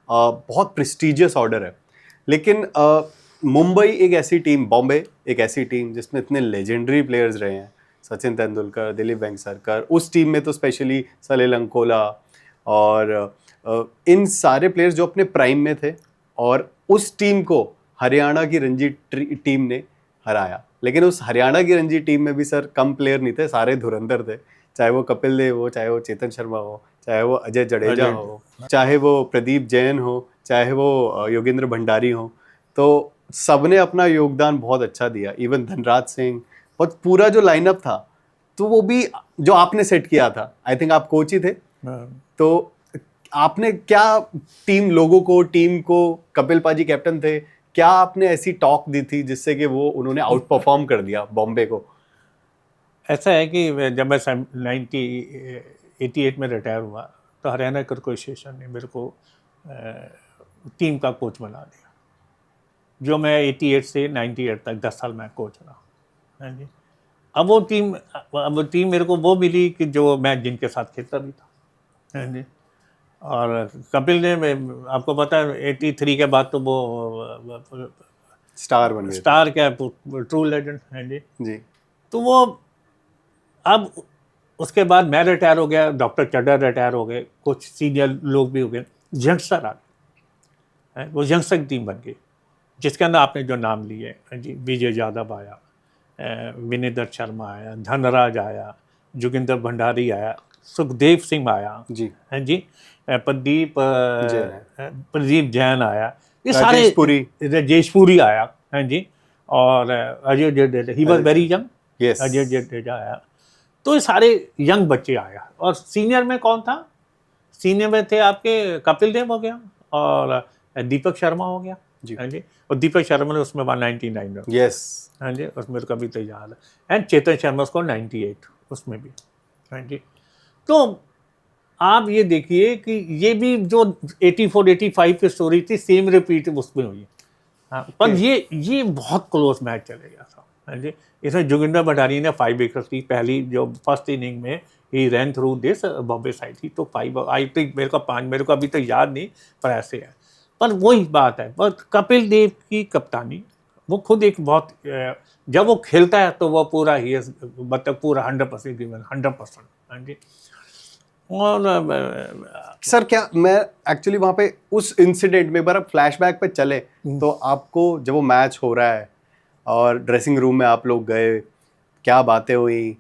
बहुत प्रेस्टिजियस ऑर्डर है। लेकिन मुंबई एक ऐसी टीम, बॉम्बे एक ऐसी टीम जिसमें इतने लेजेंडरी प्लेयर्स रहे हैं, सचिन तेंदुलकर, दिलीप वेंगसरकर, उस टीम में तो स्पेशली सलिल अंकोला, और इन सारे प्लेयर्स जो अपने प्राइम में थे, और उस टीम को हरियाणा की रणजी टीम ने हराया। लेकिन उस हरियाणा की रणजी टीम में भी सर कम प्लेयर नहीं थे, सारे धुरंधर थे, चाहे वो कपिल देव हो, चाहे वो चेतन शर्मा हो, चाहे वो अजय जडेजा हो, चाहे वो प्रदीप जैन हो, चाहे वो योगेंद्र भंडारी हो। तो सबने अपना योगदान बहुत अच्छा दिया, इवन धनराज सिंह, और पूरा जो लाइनअप था, तो वो भी जो आपने सेट किया था, आई थिंक आप कोच ही थे, तो आपने क्या टीम लोगों को, टीम को, कपिल पाजी कैप्टन थे, क्या आपने ऐसी टॉक दी थी जिससे कि वो उन्होंने आउट परफॉर्म कर दिया बॉम्बे को? ऐसा है कि जब मैं 88 में रिटायर हुआ तो हरियाणा क्रिकेट एसोसिएशन ने मेरे को टीम का कोच बना दिया, जो मैं 88 से 98 तक 10 साल मैं कोच रहा। हाँ जी। अब वो टीम मेरे को वो मिली कि जो मैं जिनके साथ खेलता भी था। हाँ जी। और कपिल ने, आपको पता है 83 के बाद तो वो स्टार बन गए। स्टार क्या, ट्रू लेजेंड है जी। जी। तो वो अब उसके बाद मैं रिटायर हो गया, डॉक्टर चड्डा रिटायर हो गए, कुछ सीनियर लोग भी हो गए, यंगस्टर आ गए, वो यंगस्टर की टीम बन गई, जिसके अंदर आपने जो नाम लिए जी, विजय यादव आया, विनेंद्र शर्मा आया, धनराज आया, जोगिंदर भंडारी आया, सुखदेव सिंह आया जी, हैं जी, प्रदीप जैन आया, ये सारे, राजेश पुरी आया हैं जी, और अजय जडेजा, ही was very young, Ajay Jadeja आया। तो ये सारे यंग बच्चे आया। और सीनियर में कौन था? सीनियर में थे आपके कपिल देव हो गया और दीपक शर्मा हो गया जी, हाँ जी। और दीपक शर्मा ने उसमें 199 यस हाँ जी, उसमें तो कभी तो याद है। एंड चेतन शर्मा उसको 98 उसमें भी हाँ जी। तो आप ये देखिए कि ये भी जो 84-85 की स्टोरी थी, सेम रिपीट उसमें हुई। हाँ, पर ये बहुत क्लोज मैच चले गया था हाँ जी। इसमें जोगिंदर भंडारी ने 5 विकेट ली पहली, जो फर्स्ट इनिंग में ही रैन थ्रू दिस बॉम्बे साइड थी, तो 5 आई थिंक, मेरे को अभी तो याद नहीं, पर ऐसे है। पर वही बात है, पर कपिल देव की कप्तानी, वो खुद एक बहुत, जब वो खेलता है तो वो पूरा ही मतलब पूरा 100% गिवन, 100% हाँ जी। और सर, क्या मैं एक्चुअली वहां पे उस इंसिडेंट में एक बार फ्लैशबैक पे चले तो आपको जब वो मैच हो रहा है और ड्रेसिंग रूम में आप लोग गए, क्या बातें हुई,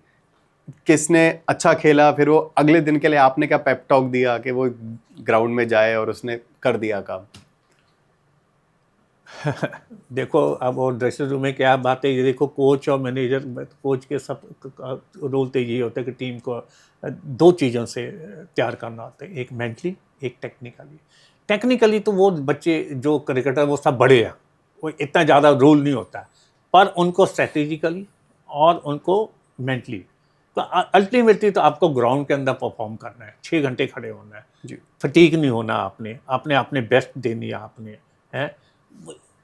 किसने अच्छा खेला, फिर वो अगले दिन के लिए आपने क्या पेप टॉक दिया कि वो ग्राउंड में जाए और उसने कर दिया काम? देखो, अब वो ड्रेसिंग रूम में क्या बात है, ये देखो, कोच और मैनेजर, कोच के सब रोल तो ये होता है कि टीम को 2 चीज़ों से तैयार करना होता है, एक मेंटली, एक टेक्निकली। टेक्निकली तो वो बच्चे जो क्रिकेटर वो सब बड़े हैं, वो इतना ज़्यादा रोल नहीं होता है, पर उनको स्ट्रेटेजिकली और उनको मेंटली, तो अल्टीमेटली तो आपको ग्राउंड के अंदर परफॉर्म करना है, 6 घंटे खड़े होना है जी, फटीक नहीं होना, आपने बेस्ट देनी है, आपने है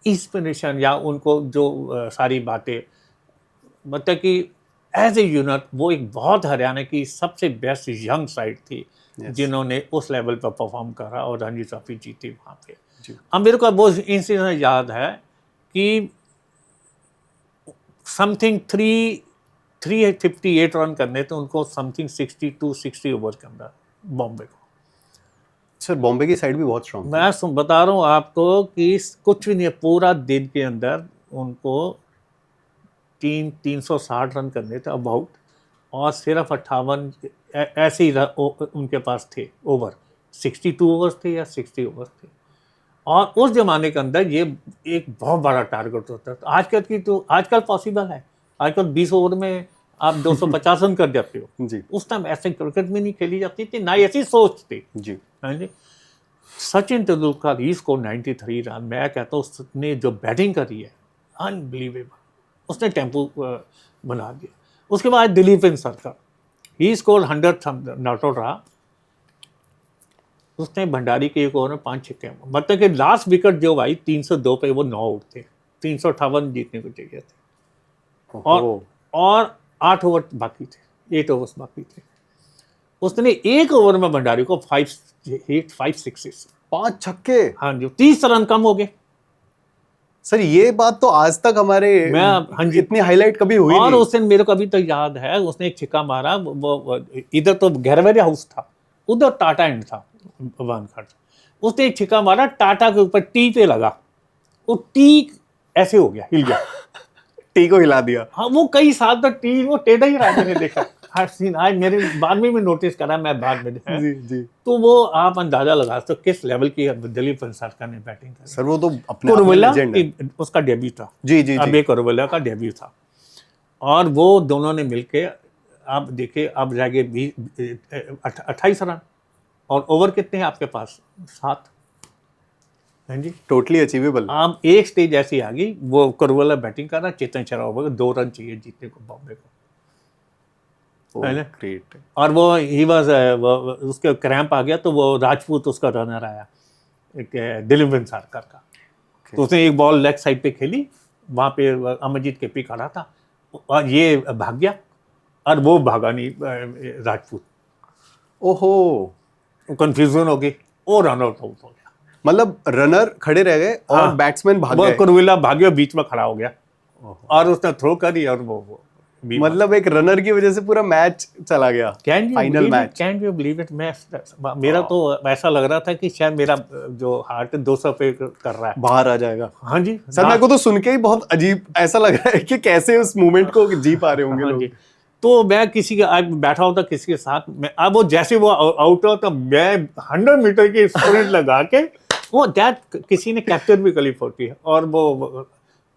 इंस्पिरेशन या उनको जो सारी बातें, मतलब कि एज ए यूनिट वो एक बहुत हरियाणा की सबसे बेस्ट यंग साइड थी जिन्होंने उस लेवल पर परफॉर्म करा और रणजी ट्रॉफी जीती वहाँ पे। अब मेरे को वो इंसिडेंट याद है कि समथिंग 358 रन करने थे उनको, समथिंग 60 ओवर के अंदर बॉम्बे को। सर, बॉम्बे की साइड भी बहुत स्ट्रांग थी। मैं बता रहा हूँ आपको कि कुछ भी नहीं है, पूरा दिन के अंदर उनको 360 रन करने थे अबाउट, और सिर्फ 58 ऐसे ही उनके पास थे ओवर, 62 ओवर्स थे या 60 ओवर्स थे। और उस जमाने के अंदर ये एक बहुत बड़ा टारगेट होता था। आजकल पॉसिबल है, आजकल 20 ओवर में आप 250 रन कर जाते हो जी। उस टाइम ऐसे क्रिकेट में नहीं खेली जाती थी, ना ऐसी सोच थी जी। हाँ जी। सचिन तेंदुलकर ही स्कोर 93 रन। मैं कहता हूँ उसने जो बैटिंग करी है अनबिलीवेबल, उसने टेम्पो बना दिया। उसके बाद दिलीप वेंगसरकर, ही स्कोर 100 नॉट आउट रहा, उसने भंडारी के एक ओवर में 5 छक्के, मतलब कि लास्ट विकेट जो भाई 302 पे वो 9 आउट थे, 358 जीतने को चाहिए थे, और 8 ओवर बाकी थे, 8 ओवर्स बाकी थे। उसने एक ओवर में भंडारी को 5 सिक्सेस, 5 छक्के, हाँ जी, 30 रन कम हो गए। सर, ये बात तो आज तक हमारे हाँ जी, इतनी हाईलाइट कभी हुई और नहीं। उस दिन मेरे को अभी तक याद है, उसने एक छिक्का मारा, वो इधर तो गैरवेरी हाउस था, उधर टाटा एंड था वानखड़, उसने एक छिक्का मारा, टाटा के ऊपर टी पे लगा, वो टी ऐसे हो गया, हिल गया टी को हिला दिया। हाँ, वो कई साल तक टी वो टेढ़ा ही रहा, मैंने देखा हर सीन। आज मेरे बाद में भी नोटिस करा, मैं बाद में जी, जी। तो वो आप अंदाजा लगा सकते हो किस लेवल की दिलीप वेंगसरकर ने बैटिंग करी। सर, वो तो अपने आप में लेजेंड है। उसका डेब्यू था, जी, जी, अब एक कोरबेला का डेब्यू था, और वो दोनों ने मिलके, आप देखिए, अब रह गए 28 रन, और ओवर कितने हैं आपके पास? 7। हाँ जी, टोटली अचीवेबल। अब एक स्टेज ऐसी आ गई, वो करुवाला बैटिंग कर रहा, चेतन शरावत को 2 रन चाहिए जीतने को बॉम्बे को, है ना? ग्रेट। और वो ही वाज उसके क्रैम्प आ गया, तो वो राजपूत उसका रनर आया, एक दिलीप वेंसारकर का, तो उसने एक बॉल लेग साइड पे खेली, वहाँ पे अमरजीत केपी खड़ा था और ये भाग गया और वो भागा नहीं राजपूत, ओहो, कंफ्यूजन हो गई, वो रन आउट हो गया। मतलब रनर खड़े रह गए और हाँ, बैट्समैन भाग वो गए। कुरविला भाग गया, बीच में खड़ा हो गया और उसने थ्रो करी और वो मतलब एक रनर की वजह से पूरा मैच चला गया, final match. Can you believe it? मेरा तो ऐसा लग रहा था कि शायद मेरा जो हार्ट 200 पे कर रहा है, बाहर आ जाएगा। हाँ जी सर मेरे को तो सुन के ही बहुत अजीब ऐसा लग रहा है कि कैसे उस मोमेंट को जी पा रहे होंगे हाँ लोग। जी। तो मैं किसी के आज बैठा होता किसी के साथ में, अब वो जैसे वो आउट हुआ तो मैं 100 मीटर की स्प्रिंट लगा के वो दैट किसी ने कैप्चर भी करी फोटो है, और वो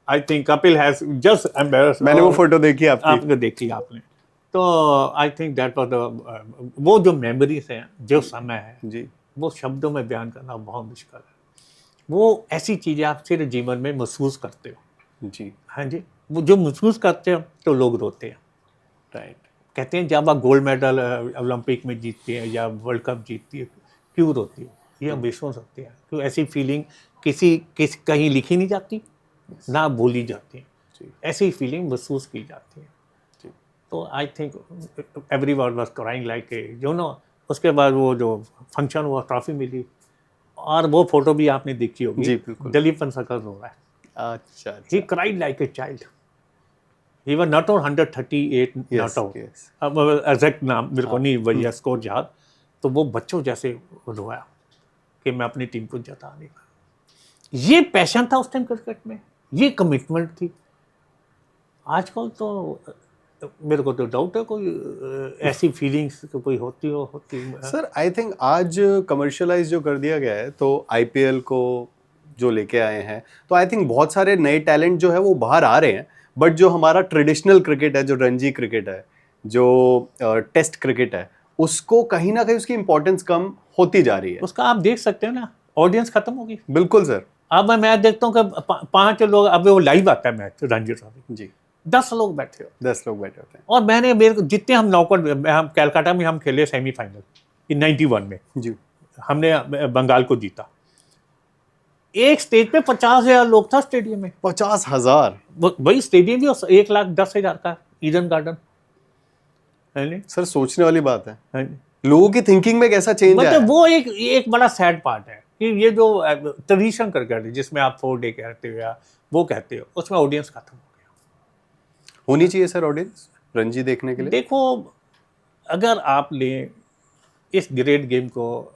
I think Kapil has just embarrassed. मैंने वो फोटो देखी आपकी। आपने देखी आपने, तो I think that was the वो जो मेमोरीज हैं, जो समय है जी, वो शब्दों में बयान करना बहुत मुश्किल है। वो ऐसी चीजें आप सिर्फ जीवन में महसूस करते हो। जी, हाँ जी, वो जो महसूस करते हो तो लोग रोते हैं। राइट। कहते हैं जब आप गोल्ड मेडल ओलंपिक में जीतते हैं या वर्ल्ड कप जीतती है, क्यों रोती हो? ये अविश्वास होती है, क्यों ऐसी फीलिंग किसी कहीं लिखी नहीं जाती, ना बोली जाती है, जी, ऐसी फीलिंग महसूस की जाती है। जी। तो I think everyone was crying like a you know. उसके बाद वो जो फंक्शन हुआ, ट्रॉफी मिली, और वो फोटो भी आपने देखी होगी। जी, बिल्कुल। दिलीप वेंसारकर रो रहा है, अच्छा, ही अच्छा। Cried like a child. He was not out 138 not out, yes. अब एग्जैक्ट नाम मेरे को नहीं वही स्कोर याद, तो वो बच्चों जैसे रोया कि मैं अपनी टीम को जिता नहीं पाया। ये पैशन था उस टाइम क्रिकेट में, ये कमिटमेंट थी। आजकल तो मेरे को तो डाउट है कोई ऐसी फीलिंग्स कोई होती हो। सर आई थिंक आज कमर्शियलाइज जो कर दिया गया है, तो आईपीएल को जो लेके आए हैं, तो आई थिंक बहुत सारे नए टैलेंट जो है वो बाहर आ रहे हैं, बट जो हमारा ट्रेडिशनल क्रिकेट है, जो रणजी क्रिकेट है, जो टेस्ट क्रिकेट है, उसको कहीं ना कहीं उसकी इंपॉर्टेंस कम होती जा रही है। उसका आप देख सकते हो ना, ऑडियंस खत्म होगी। बिल्कुल सर। अब मैं मैच देखता हूँ कि 5 लोग, अब वो लाइव आता है मैच रणजी ट्रॉफी, जी, 10 लोग बैठे हो, 10 लोग बैठे होते हैं। और मेरे को जितने हम नॉकआउट, हम कलकत्ता में हम खेले सेमीफाइनल इन 91 में, जी, हमने बंगाल को जीता। एक स्टेज पे 50,000 लोग था स्टेडियम में। 50,000। वही स्टेडियम भी 1,10,000 का ईडन गार्डन है नहीं? सर सोचने वाली बात है, है नहीं? लोगों की थिंकिंग में कैसा चेंज आया मतलब है। वो एक बड़ा सैड पार्ट है कि ये जो ट्रेडिशन क्रिकेट जिसमें आप 4 डे कहते हो या वो कहते हो, उसमें ऑडियंस खत्म हो गया। होनी चाहिए सर ऑडियंस रणजी देखने के लिए। देखो, अगर आपने इस ग्रेट गेम को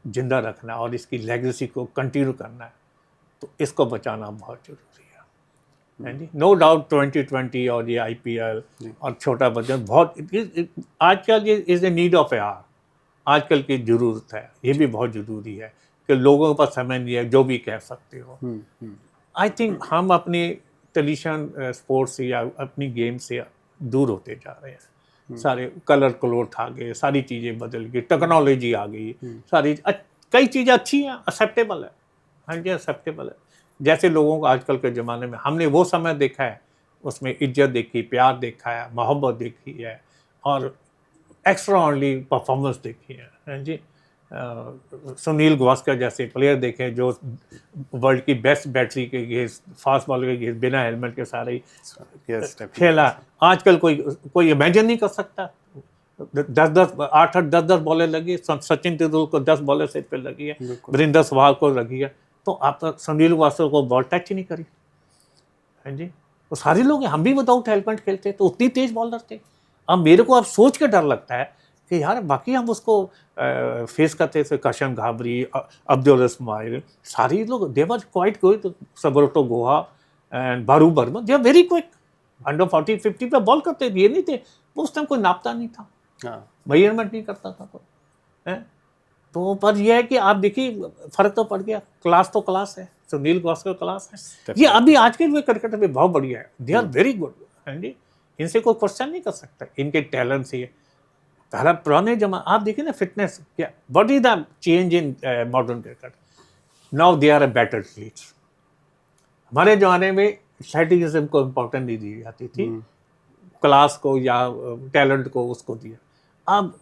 जिंदा रखना और इसकी लेगेसी को कंटिन्यू करना है, तो इसको बचाना बहुत जरूरी है जी। नो डाउट 2020 और ये आईपीएल और छोटा बच्चन बहुत आजकल ये is a need of a hour, आजकल की जरूरत है, ये भी बहुत जरूरी है कि लोगों के पास समय नहीं है, जो भी कह सकते हो। आई थिंक हम अपनी ट्रेडिशन स्पोर्ट्स या अपनी गेम से दूर होते जा रहे हैं। सारे कलर क्लोथ आ गए, सारी चीज़ें बदल गई, टेक्नोलॉजी आ गई, सारी कई चीज़ें अच्छी हैं, एक्सेप्टेबल है, हाँ जी एक्सेप्टेबल है। जैसे लोगों को आजकल के ज़माने में हमने वो समय देखा है, उसमें इज्जत देखी, प्यार देखा है, मोहब्बत देखी है, और एक्स्ट्राऑर्डिनरी परफॉर्मेंस देखी है, हाँ जी। सुनील गावस्कर जैसे प्लेयर देखे जो वर्ल्ड की बेस्ट बैटरी के गेस, फास्ट बॉलर के गेस, बिना हेलमेट के सारे खेला। आजकल कोई इमेजिन नहीं कर सकता। 8-10 बॉलें लगी, सचिन तेंदुलकर को 10 बॉलें सेट पे लगी है, वीरेंद्र सहवाग को लगी है, तो आप सुनील गावस्कर को बॉल टच ही नहीं करी, हाँ जी। तो सारे लोग, हम भी विदाउट हेलमेट खेलते तो उतनी तेज बॉलर थे। अब मेरे को अब सोच के डर लगता है कि यार बाकी हम उसको फेस करते थे, कशन घाबरी, अब्दुल इस्माइल, सारे लोग दे were quite good, सबरतो Guha and Baru Barma, they are very quick, under 40-50 पे बॉल करते थे, ये नहीं थे वो उस टाइम कोई नापता नहीं था, मेजरमेंट नहीं करता था कोई, है। तो पर यह है कि आप देखिए फर्क तो पड़ गया, क्लास तो क्लास है, सुनील गावस्कर क्लास है, ये अभी आज के क्रिकेटर में बहुत बढ़िया है, दे आर वेरी गुड, है जी, इनसे कोई क्वेश्चन नहीं कर सकता, इनके टैलेंट से पहला पुराने आप देखिए ना फिटनेस क्या, what is the change in modern cricket, now they are a better athletes. हमारे जमाने में एथलेटिज्म को इम्पोर्टेंस नहीं दी जाती थी, क्लास को या टैलेंट को उसको दिया। अब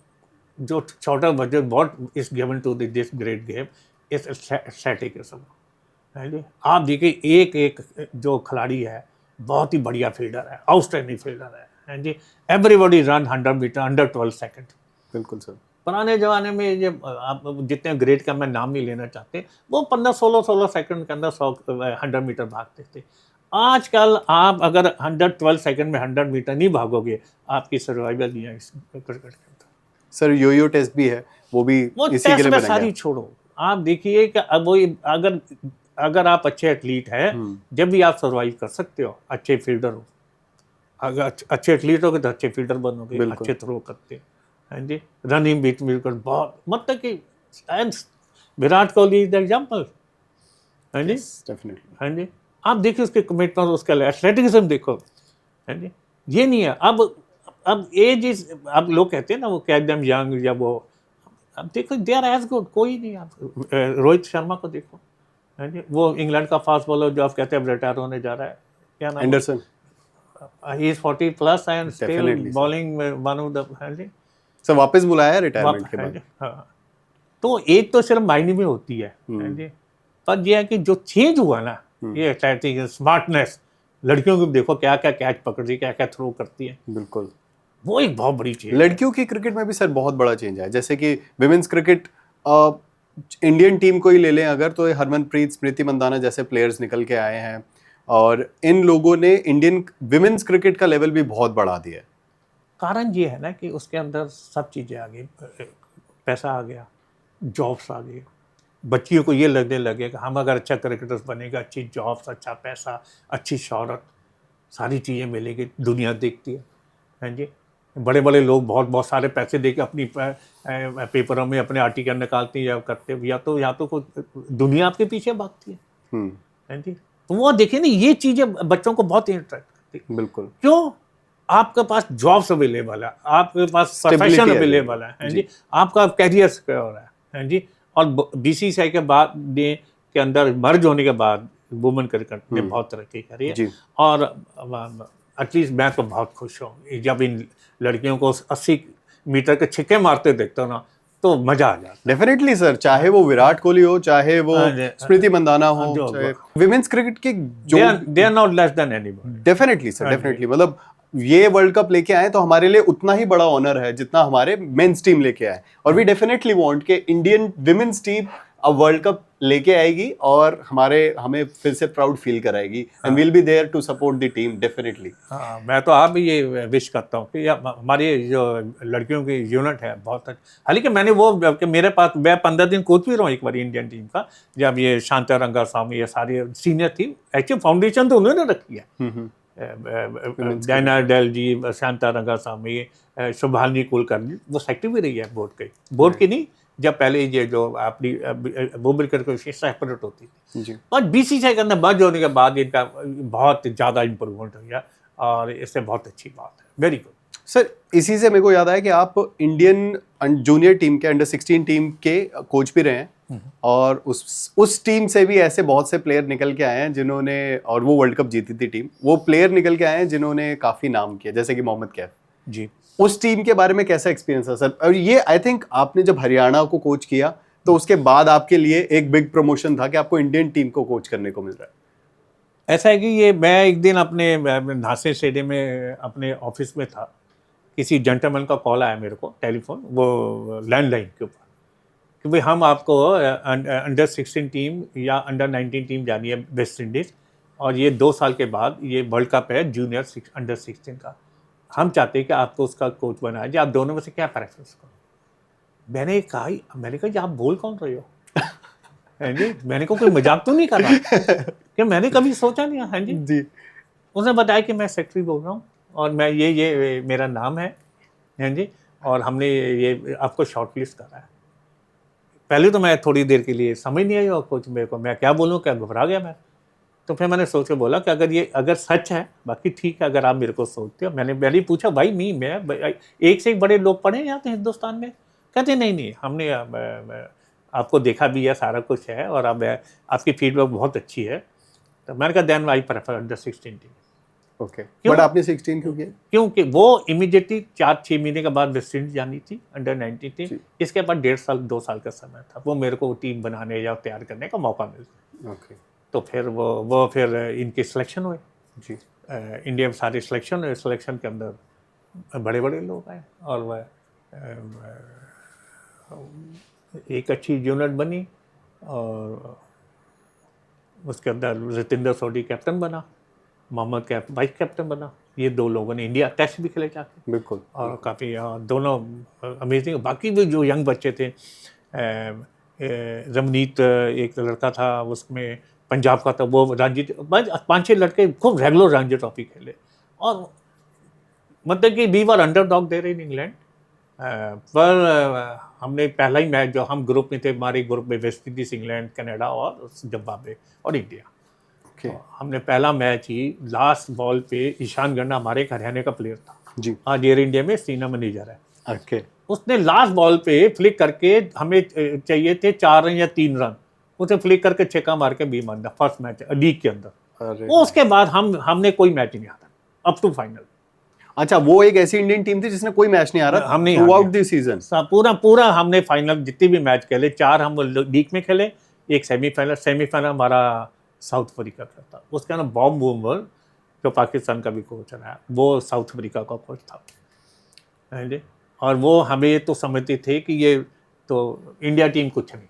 जो छोटा budget what is given to this great game is athleticism है जी। आप देखिए एक एक जो खिलाड़ी है बहुत ही बढ़िया फील्डर है, आउटस्टैंडिंग फील्डर है जी। Everybody run 100 metre under 12 second. बिल्कुल सर। पुराने ज़माने में ये आप जितने ग्रेट का मैं नाम नहीं लेना चाहते, वो 15-16 सेकंड के अंदर 100 मीटर भागते थे। आजकल आप अगर 112 सेकंड में 100 मीटर नहीं भागोगे, आपकी सर्वाइवल नहीं है इस क्रिकेट के अंदर। सर यो टेस्ट भी है, वो भी वो इसी के टेस्ट लिए में बनाया सारी गया। छोड़ो, आप देखिए कि अब वो अगर आप अच्छे एथलीट हैं, जब भी आप सर्वाइव कर सकते हो, अच्छे फील्डर हो, अगर अच्छे एथलीट हो तो अच्छे फील्डर बनोगे, बिल्कुल। अच्छे थ्रो करते हैं जी। रनिंग बीट मिलकर बहुत मतलब कि and Virat Kohli is the example है जी। डेफिनेटली। हाँ जी, आप देखिए उसके कमिटमेंट, उसका एथलेटिज्म देखो है जी। ये नहीं है अब एज इज, अब लोग कहते हैं ना वो कैच देम यंग, या वो अब देखो दे आर एज गुड, कोई नहीं। आप रोहित शर्मा को देखो है जी, वो इंग्लैंड का फास्ट बॉलर जो आप कहते हैं रिटायर होने जा रहा है, क्या नाम, Anderson. He is 40 plus and still Definitely, sir. Bowling one of the है जी। सर वापस बुलाया रिटायरमेंट के है बाद। जी, हाँ। तो एज तो सिर्फ मायने में होती है जी, पर यह है कि जो चेंज हुआ ना, ये एथलेटिक स्मार्टनेस, लड़कियों को देखो क्या क्या कैच पकड़ती है, क्या क्या थ्रो करती है, बिल्कुल। वो एक बहुत बड़ी चीज है। लड़कियों की क्रिकेट में भी सर बहुत बड़ा चेंज है, जैसे कि विमेंस क्रिकेट, इंडियन टीम को ही ले लें अगर, तो हरमनप्रीत, स्मृति मंदाना जैसे प्लेयर्स निकल के आए हैं, और इन लोगों ने इंडियन विमेंस क्रिकेट का लेवल भी बहुत बढ़ा दिया है। कारण ये है ना कि उसके अंदर सब चीज़ें आ गई, पैसा आ गया, जॉब्स आ गई, बच्चियों को ये लगने लगे कि हम अगर अच्छा क्रिकेटर्स बनेगा, अच्छी जॉब्स, अच्छा पैसा, अच्छी शोहरत, सारी चीज़ें मिलेगी, दुनिया देखती है जी। बड़े बड़े लोग बहुत बहुत सारे पैसे दे के अपनी पेपरों में अपने आर्टिकल निकालते हैं या करते हैं, या तो कोई दुनिया आपके पीछे भागती है जी। तो वो देखिए ना, ये चीज़ें बच्चों को बहुत इंटरेक्ट करती है। बिल्कुल। क्यों? आपके पास जॉब्स अवेलेबल है, आपके पास Stability प्रोफेशन है अवेलेबल है जी। जी, आपका कैरियर सिक्योर है जी। और बीसीसीआई के बाद के अंदर मर्ज होने के बाद वुमेन क्रिकेट ने बहुत तरक्की करी है, और एटलीस्ट मैं तो बहुत खुश हूँ जब इन लड़कियों को 80 मीटर के छिक्के मारते देखता हूँ ना, तो मजा आ जाता है। डेफिनेटली सर, चाहे वो विराट कोहली हो, चाहे वो स्मृति मंदाना हो, चाहे विमेंस क्रिकेट के जो they are not less than anybody. Definitely sir, definitely. मतलब ये वर्ल्ड कप लेके आए तो हमारे लिए उतना ही बड़ा ऑनर है जितना हमारे मेंस टीम लेके आए, और वी डेफिनेटली वांट के इंडियन विमेंस टीम अब वर्ल्ड कप लेके आएगी और हमें फिर से प्राउड फील कराएगी, and we will be there to support the team definitely. हाँ, मैं तो आप भी ये विश करता हूँ कि हमारी जो लड़कियों की यूनिट है बहुत अच्छा। हालांकि मैंने वो कि मेरे पास मैं 15 दिन कोच भी रहा हूँ एक बार इंडियन टीम का, जब ये शांता रंगास्वामी ये सारी सीनियर थी, एक्चुअली फाउंडेशन तो उन्होंने रखी है, डायना डेल जी, शांता रंगास्वामी, शुभानी कुलकर्णी, वो सेक्रेटरी भी रही है बोर्ड की नहीं, जब पहले ये जो अपनी वुमेन क्रिकेट सेपरेट होती थी, और बीसीसीआई के अंदर मर्ज होने के बाद इनका बहुत ज़्यादा इम्प्रूवमेंट हो गया, और इससे बहुत अच्छी बात है। Very good sir. इसी से मेरे को याद आया कि आप इंडियन जूनियर टीम के अंडर 16 टीम के कोच भी रहे हैं, और उस टीम से भी ऐसे बहुत से प्लेयर निकल के आए हैं जिन्होंने, और वो वर्ल्ड कप जीती थी टीम, वो प्लेयर निकल के आए हैं जिन्होंने काफ़ी नाम किया, जैसे कि मोहम्मद कैफ जी। उस टीम के बारे में कैसा एक्सपीरियंस है सर? और ये आई थिंक आपने जब हरियाणा को कोच किया तो उसके बाद आपके लिए एक बिग प्रमोशन था कि आपको इंडियन टीम को कोच करने को मिल रहा है। ऐसा है कि ये मैं एक दिन अपने नासिर स्टेडियम में अपने ऑफिस में था, किसी जेंटलमैन का कॉल आया मेरे को टेलीफोन, वो लैंडलाइन के ऊपर, कि भाई हम आपको अंडर 16 टीम या अंडर 19 टीम जानी है वेस्ट इंडीज़, और ये 2 साल के बाद ये वर्ल्ड कप है जूनियर अंडर 16 का, हम चाहते हैं कि आपको उसका कोच बनाया जाए, आप दोनों में से क्या प्रेफरेंस करो। मैंने कहा आप बोल कौन रहे हो हैं जी, मैंने कहा कोई मजाक तो नहीं कर रहा कि मैंने कभी सोचा नहीं है जी। जी। उसने बताया कि मैं सेक्रेटरी बोल रहा हूँ, और मैं ये मेरा नाम है जी, और हमने ये आपको शॉर्ट लिस्ट करा है। पहले तो मैं थोड़ी देर के लिए समझ नहीं आई, और कोच मेरे को, मैं क्या बोलूँ, क्या घबरा गया मैं। तो फिर मैंने सोच के बोला कि अगर सच है, बाकी ठीक है, अगर आप मेरे को सोचते हो। मैंने ही पूछा, भाई मैं एक से एक बड़े लोग पढ़े हैं यहाँ पे हिंदुस्तान में? कहते नहीं, हमने आपको देखा भी है, सारा कुछ है, और अब आपकी फीडबैक बहुत अच्छी है। तो मैंने कहा then I prefer under 16 team. Okay, but आपने 16 क्यों किया? क्योंकि वो इमीडिएटली 4-6 महीने के बाद वेस्ट इंडीज जानी थी, अंडर 19 टीम। इसके बाद 1.5 साल 2 साल का समय था, वो मेरे को टीम बनाने या तैयार करने का मौका मिलता। ओके, तो फिर वो फिर इनकी सिलेक्शन हुए जी। इंडिया में सारे सिलेक्शन हुए। सिलेक्शन के अंदर बड़े बड़े लोग आए, और वह एक अच्छी यूनिट बनी, और उसके अंदर रितेंद्र सोडी कैप्टन बना, मोहम्मद कैफ वाइस कैप्टन बना। ये 2 लोगों ने इंडिया टेस्ट भी खेले जाके, बिल्कुल, और काफ़ी दोनों अमेजिंग। बाकी भी जो यंग बच्चे थे, रमनीत एक लड़का था, उसमें पंजाब का था, वो रणजी, बस 5-6 लड़के खूब रेगुलर रणजी ट्रॉफी खेले। और मतलब कि we were underdog there in England. पर हमने पहला ही मैच, जो हम ग्रुप में थे, हमारे ग्रुप में वेस्ट इंडीज, इंग्लैंड, कनाडा और जिम्बाब्वे और इंडिया। तो हमने पहला मैच ही लास्ट बॉल पे, ईशान गन्ना हमारे एक हरियाणा का प्लेयर था जी, आज एयर इंडिया में सीनियर मैनेजर है। ओके, उसने लास्ट बॉल पे फ्लिक करके, हमें चाहिए थे 4 रन या 3 रन, उसे फ्लिक करके छक्का मार के 20 रन, फर्स्ट मैच लीग के अंदर। उसके बाद हमने कोई मैच नहीं हारा अप टू फाइनल। अच्छा, वो एक ऐसी इंडियन टीम थी जिसने कोई मैच नहीं हारा हमने थ्रू आउट द सीजन। पूरा हमने फाइनल जितने भी मैच खेले, 4 हम लीग में खेले, एक सेमीफाइनल हमारा साउथ अफ्रीका का था। उसका नाम बॉब वूमर, जो पाकिस्तान का भी कोच रहा, वो साउथ अफ्रीका का कोच था। और वो हमें तो समझते थे कि ये तो इंडिया टीम कुछ नहीं,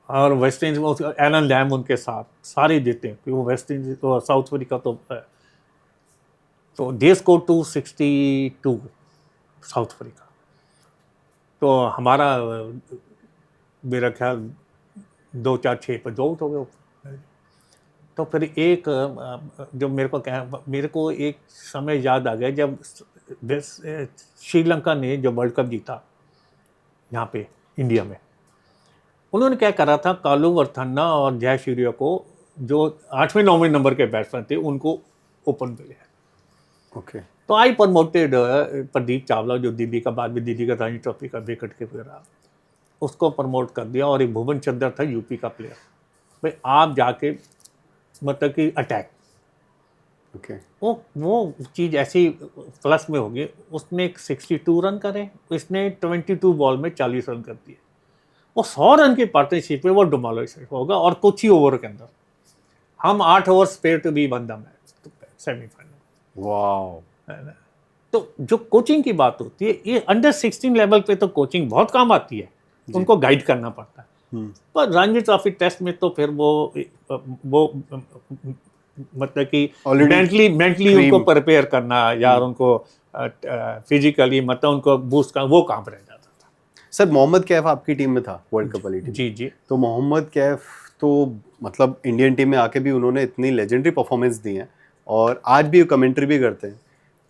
और वेस्ट इंडीज में एलन लैम उनके साथ सारे जीते, कि वो वेस्ट इंडीज तो साउथ अफ्रीका तो दे स्कोर 262 साउथ अफ्रीका। तो हमारा मेरा ख्याल 2-4-6 पर आउट हो गए। तो फिर एक जो मेरे को एक समय याद आ गया, जब श्रीलंका ने जो वर्ल्ड कप जीता यहाँ पे इंडिया में, उन्होंने क्या करा था, कालू वर्थन्ना और जय सूर्या को, जो 8वें-9वें नंबर के बैट्समैन थे, उनको ओपन पे लिया। ओके, तो आई प्रमोटेड प्रदीप चावला, जो दिल्ली का, बाद में दिल्ली का रणजी ट्रॉफी का विकेट कीपर रहा, उसको प्रमोट कर दिया। और एक भुवन चंद्र था यूपी का प्लेयर, भाई आप जाके मतलब कि अटैक। ओके, वो चीज़ ऐसी प्लस में होगी। उसने 62 रन करे, इसने 22 बॉल में 40 रन कर दिए। वो 100 रन की पार्टनरशिप में वो डिमोलिश होगा, और कुछ ही ओवर के अंदर हम 8 over spare to be won the match, semifinal. Wow, है ना। तो जो कोचिंग की बात होती है, ये अंडर 16 लेवल पे तो कोचिंग बहुत काम आती है, उनको गाइड करना पड़ता है। पर रणजी ट्रॉफी टेस्ट में तो फिर वो मतलब कि मेंटली उनको प्रिपेयर करना, या उनको फिजिकली मतलब उनको बूस्ट करना, वो काम रह जाता था। सर, मोहम्मद कैफ आपकी टीम में था वर्ल्ड कप वाली टीम? जी। तो मोहम्मद कैफ तो मतलब इंडियन टीम में आके भी उन्होंने इतनी लेजेंडरी परफॉर्मेंस दी है, और आज भी कमेंट्री भी करते हैं,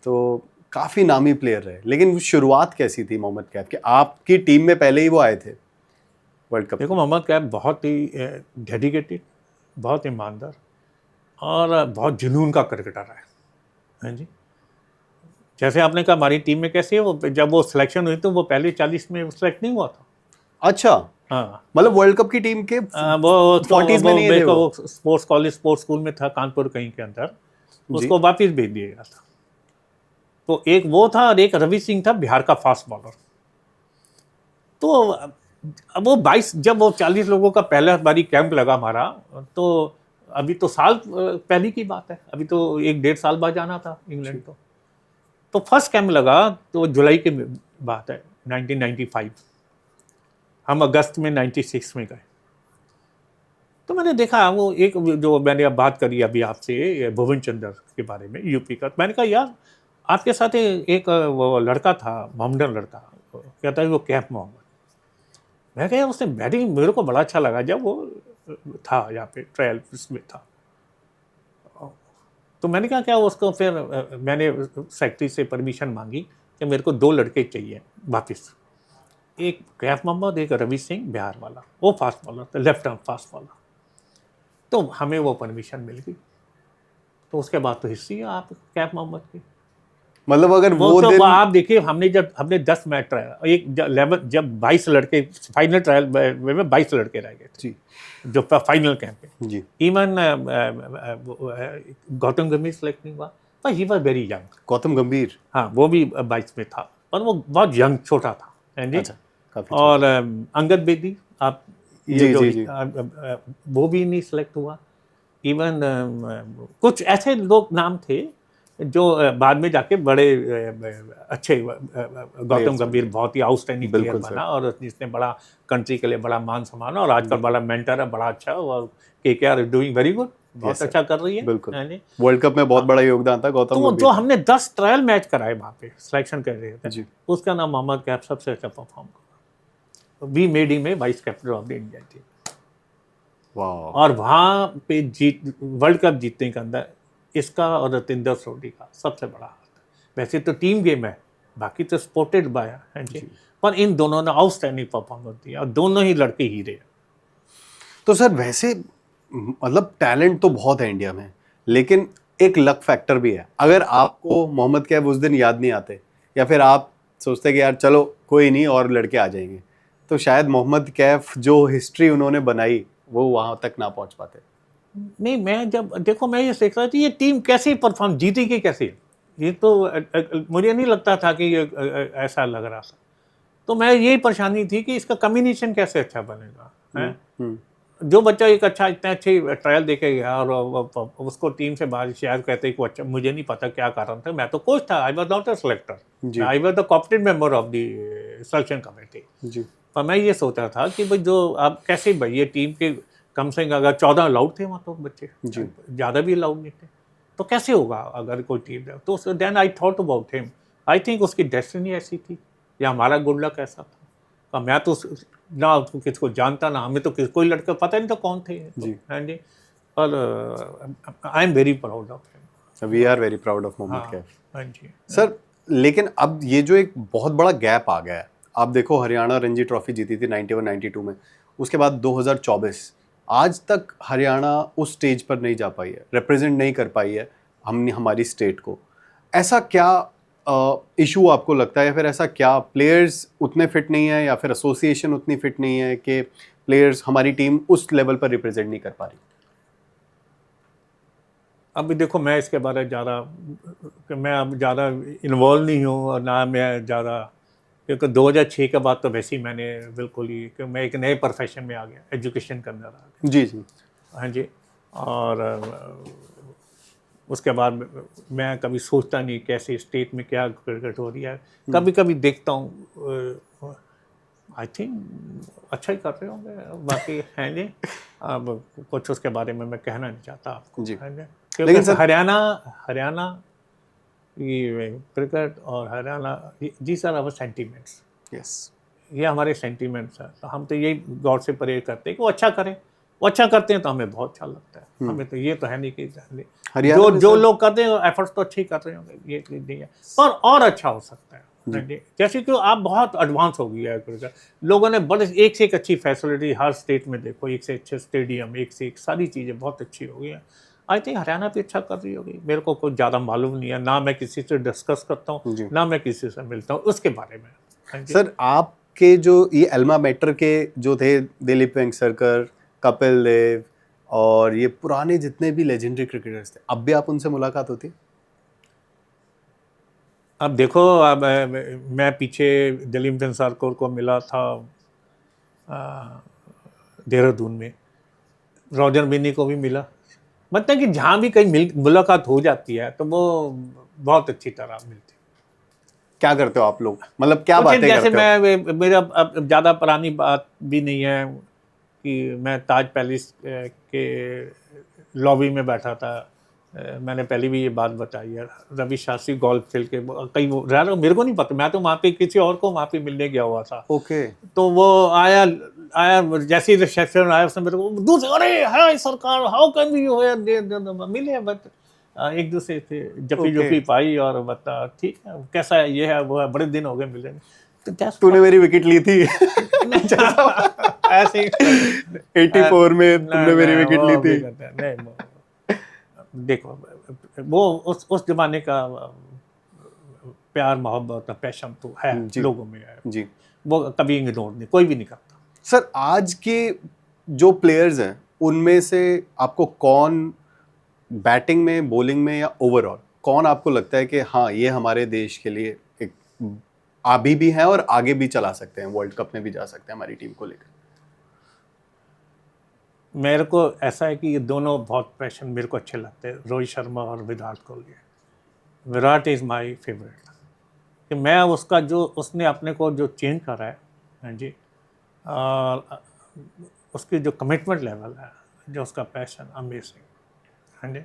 तो काफ़ी नामी प्लेयर रहे। लेकिन शुरुआत कैसी थी मोहम्मद कैफ की? आपकी टीम में पहले ही वो आए थे वर्ल्ड कप? देखो, मोहम्मद कैफ बहुत ही डेडिकेटेड, बहुत ईमानदार और बहुत जुनून का क्रिकेटर है। हाँ जी, जैसे आपने कहा हमारी टीम में कैसे है, वो जब वो सिलेक्शन हुई तो वो पहले 40 में सिलेक्ट नहीं हुआ था। अच्छा, हाँ, मतलब वर्ल्ड कप की टीम के वो 40s में नहीं थे। वो स्पोर्ट्स कॉलेज, स्पोर्ट्स स्कूल में था कानपुर कहीं के अंदर, उसको वापस भेज दिया गया था। तो एक वो था, और एक रवि सिंह था, बिहार का फास्ट बॉलर। तो अब वो 22, जब वो 40 लोगों का पहला बारी कैंप लगा हमारा, तो अभी तो साल पहले की बात है, अभी तो 1-1.5 साल बाद जाना था इंग्लैंड। तो फर्स्ट कैंप लगा तो जुलाई की बात है, 1995। हम अगस्त में 96 में गए। तो मैंने देखा वो एक, जो मैंने अब बात करी अभी आपसे भुवन चंद्र के बारे में, यूपी का, मैंने कहा यार आपके साथ एक वो लड़का था, मोहम्मदन लड़का, कहता है वो कैफ मोहम्मद। मैं कहा उसने बैटिंग, मेरे को बड़ा अच्छा लगा जब वो था यहाँ पे ट्रायल में था। तो मैंने कहा क्या उसको, फिर मैंने सेक्रेटरी से परमिशन मांगी कि मेरे को 2 लड़के चाहिए वापस, एक कैफ मोहम्मद, एक रवि सिंह बिहार वाला, वो फास्ट बॉलर था, लेफ्ट आर्म फास्ट बॉलर। तो हमें वो परमिशन मिल गई। तो उसके बाद तो हिस्ट्री है आप कैप मोहम्मद की। मतलब अगर वो तो दिन आप देखिए, हमने 10 मैच ट्रायल, एक जब 22 लड़के फाइनल ट्रायल में 22 लड़के रह गए थे जी जो फाइनल कैंप पे। जी। इवन गौतम गंभीर सेलेक्ट नहीं हुआ, पर he was very young. Gautam गंभीर। हाँ, वो भी 22 में था, पर वो बहुत यंग, छोटा था। हैं जी। अच्छा, काफी और अंगद बेदी, आप ये जी जो जी जी। वो भी नहीं सिलेक्ट हुआ। इवन कुछ ऐसे लोग नाम थे जो बाद में जाके बड़े अच्छे गौतम Players गंभीर बने। बहुत ही आउटस्टैंडिंग प्लेयर बिल्कुल सर। बना, और जिसने बड़ा कंट्री के लिए बड़ा मान सम्मान, और आजकल बड़ा मेंटर है, बड़ा अच्छा। और KKR is doing very good, बहुत Yes, sir. अच्छा कर रही है। बिल्कुल। हैं जी। वर्ल्ड कप में बहुत बड़ा योगदान था गौतम तो गंभीर जो का। हमने 10 ट्रायल मैच कराए वहाँ पे सिलेक्शन कर रहे थे, जी। उसका नाम मोहम्मद कैफ सबसे अच्छा परफॉर्म करा। वी मेड हिम में vice captain of the India team. वाह। और वहाँ पे वर्ल्ड कप जीतने के अंदर इसका और रतिंदर सोडी का सबसे बड़ा हाथ है। वैसे तो टीम गेम है, बाकी तो स्पोर्टेड बाय है जी, पर इन दोनों ने आउटस्टैंडिंग परफॉर्मेंस दिया, और दोनों ही लड़के हीरे हैं। तो सर वैसे मतलब टैलेंट तो बहुत है इंडिया में, लेकिन एक लक फैक्टर भी है। अगर आपको मोहम्मद कैफ उस दिन याद नहीं आते, या फिर आप सोचते कि यार चलो कोई नहीं और लड़के आ जाएंगे, तो शायद मोहम्मद कैफ जो हिस्ट्री उन्होंने बनाई वो वहां तक ना पहुंच पाते। नहीं, मैं जब देखो, मैं ये सोच रहा था ये टीम कैसे परफॉर्म जीतेगी कैसे, ये तो मुझे नहीं लगता था कि ये ऐसा लग रहा था। तो मैं यही परेशानी थी कि इसका कम्बिनेशन कैसे अच्छा बनेगा है। जो बच्चा एक अच्छा इतना अच्छे ट्रायल देके गया और उसको टीम से बाहर शायद कहते कि वो अच्छा, मुझे नहीं पता क्या कारण था, मैं तो कोच था, I was not a selector, I was the co-opted member of the selection committee. जी। पर मैं ये सोचा था कि भाई जो आप कैसे, भाई ये टीम के कम से कम अगर 14 अलाउड थे वहाँ तो बच्चे, ज़्यादा भी अलाउड नहीं थे, तो कैसे होगा अगर कोई टीम। तो then I thought about him, I think उसकी डेस्टिनी ऐसी थी या हमारा गुड लक ऐसा था। मैं तो ना किसको जानता, ना हमें तो कोई लड़का पता नहीं था कौन थे जी। हाँ जी। पर I am very proud of him. We are very proud of Mohammad Kaif. हाँ जी सर, लेकिन अब ये जो एक बहुत बड़ा गैप आ गया है, आप देखो हरियाणा रणजी ट्रॉफी जीती थी 91-92 में, उसके बाद 2024 आज तक हरियाणा उस स्टेज पर नहीं जा पाई है, रिप्रेजेंट नहीं कर पाई है हमने हमारी स्टेट को। ऐसा क्या इशू आपको लगता है, या फिर ऐसा क्या प्लेयर्स उतने फिट नहीं है, या फिर एसोसिएशन उतनी फिट नहीं है कि प्लेयर्स हमारी टीम उस लेवल पर रिप्रेजेंट नहीं कर पा रही? अभी देखो, मैं इसके बारे में मैं अब ज़्यादा इन्वॉल्व नहीं हूँ, और ना मैं ज़्यादा, क्योंकि 2006 के बाद तो वैसे ही मैंने बिल्कुल ही, कि मैं एक नए प्रोफेशन में आ गया, एजुकेशन करने लगा। जी जी। हाँ जी। और उसके बाद मैं कभी सोचता नहीं कैसे स्टेट में क्या क्रिकेट हो रही है। कभी कभी देखता हूँ, आई थिंक अच्छा ही कर रहे होंगे, बाकी हैं जी। अब कुछ उसके बारे में मैं कहना नहीं चाहता आपको जी। लेकिन सर हरियाणा ये क्रिकेट और Haryana, these are our sentiments. Yes, ये हमारे सेंटीमेंट्स हैं। तो हम तो यही गॉड से प्रेयर करते हैं कि वो अच्छा करें। वो अच्छा करते हैं तो हमें बहुत अच्छा लगता है। हमें तो ये तो है नहीं कि जो लोग करते हैं एफर्ट्स तो अच्छे ही कर रहे होंगे, ये नहीं है, पर और अच्छा हो सकता है। जैसे कि आप बहुत एडवांस हो गया है क्रिकेट, लोगों ने बड़े एक से एक अच्छी फैसिलिटी हर स्टेट में देखो, एक से अच्छे स्टेडियम, एक से एक सारी चीज़ें बहुत अच्छी हो गई हैं। आई थिंक हरियाणा भी अच्छा कर रही होगी, मेरे को कुछ ज़्यादा मालूम नहीं है, ना मैं किसी से डिस्कस करता हूँ, ना मैं किसी से मिलता हूँ उसके बारे में। सर, आपके जो ये अल्मा मैटर के जो थे, दिलीप वेंगसरकर, कपिल देव और ये पुराने जितने भी लेजेंडरी क्रिकेटर्स थे, अब भी आप उनसे मुलाकात होती? अब देखो, अब मैं पीछे दिलीप वेंगसरकर को मिला था देहरादून में, रॉजर बिन्नी को भी मिला। मतलब कि जहाँ भी कहीं मुलाकात हो जाती है तो वो बहुत अच्छी तरह मिलती। क्या करते हो आप लोग, मतलब क्या बातें करते हो? जैसे मेरा अब ज़्यादा पुरानी बात भी नहीं है कि मैं ताज पैलेस के लॉबी में बैठा था। मैंने पहले भी ये बात बताई है, रवि शास्त्री गोल्फ खेल के कई मेरे को नहीं पता, मैं तो वहाँ पे किसी और को वहाँ पे मिलने गया हुआ था। ओके। तो वो आया जैसे ही रिसेप्शन आया, उसने मेरे को दूसरे, अरे हाय सरकार, हाउ कैन यू मिले, बट एक दूसरे से जफी पाई और बता ठीक है कैसा है, ये है वो है, बड़े दिन हो गए मिले। तूने मेरी विकेट ली थी ऐसे 84 में तुमने मेरी विकेट ली थी। नहीं, देखो वो उस जमाने का प्यार मोहब्बत पैशन तो है लोगों में है जी, वो कभी इग्नोर नहीं कोई भी नहीं करता। सर आज के जो प्लेयर्स हैं उनमें से आपको कौन बैटिंग में, बॉलिंग में या ओवरऑल कौन आपको लगता है कि हाँ ये हमारे देश के लिए एक अभी भी है और आगे भी चला सकते हैं, वर्ल्ड कप में भी जा सकते हैं हमारी टीम को लेकर? मेरे को ऐसा है कि ये दोनों बहुत पैशन मेरे को अच्छे लगते हैं, रोहित शर्मा और Virat Kohli. Virat is my favourite कि मैं उसका जो उसने अपने को जो चेंज करा है, हाँ जी, और उसकी जो कमिटमेंट लेवल है, जो उसका पैशन, अमेजिंग, हाँ जी।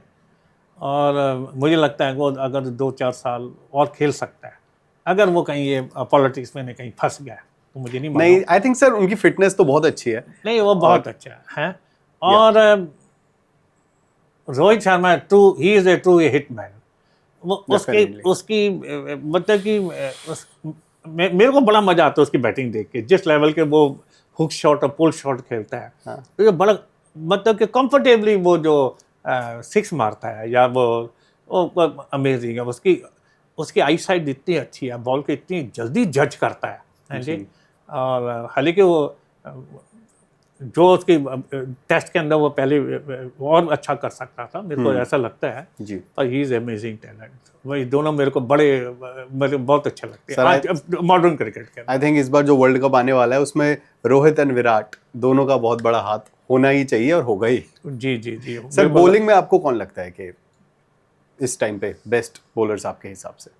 और मुझे लगता है वो अगर 2-4 साल और खेल सकता है, अगर वो कहीं ये पॉलिटिक्स में कहीं फंस गया तो मुझे नहीं मालूम। नहीं, आई थिंक सर उनकी फिटनेस तो बहुत अच्छी है। नहीं, वो बहुत अच्छा है। और Rohit Sharma he is a true hitman. वो उसकी मतलब कि मेरे को बड़ा मजा आता है उसकी बैटिंग देख के, जिस लेवल के वो हुक शॉट और पुल शॉट खेलता है। हाँ। तो ये बड़ा मतलब कि कंफर्टेबली वो जो 6 मारता है या वो अमेजिंग है। उसकी आई साइड इतनी अच्छी है, बॉल को इतनी जल्दी जज करता है जी। और हालांकि वो जो उसकी टेस्ट के अंदर वो पहले और अच्छा कर सकता था, मेरे को ऐसा लगता है जी। पर ही इज अमेजिंग टैलेंट। वही दोनों मेरे को बहुत अच्छे लगते हैं मॉडर्न क्रिकेट के। आई थिंक इस बार जो वर्ल्ड कप आने वाला है उसमें रोहित एंड विराट दोनों का बहुत बड़ा हाथ होना ही चाहिए और होगा ही। जी जी जी। सर बॉलिंग में आपको कौन लगता है कि इस टाइम पे बेस्ट बॉलर्स आपके हिसाब से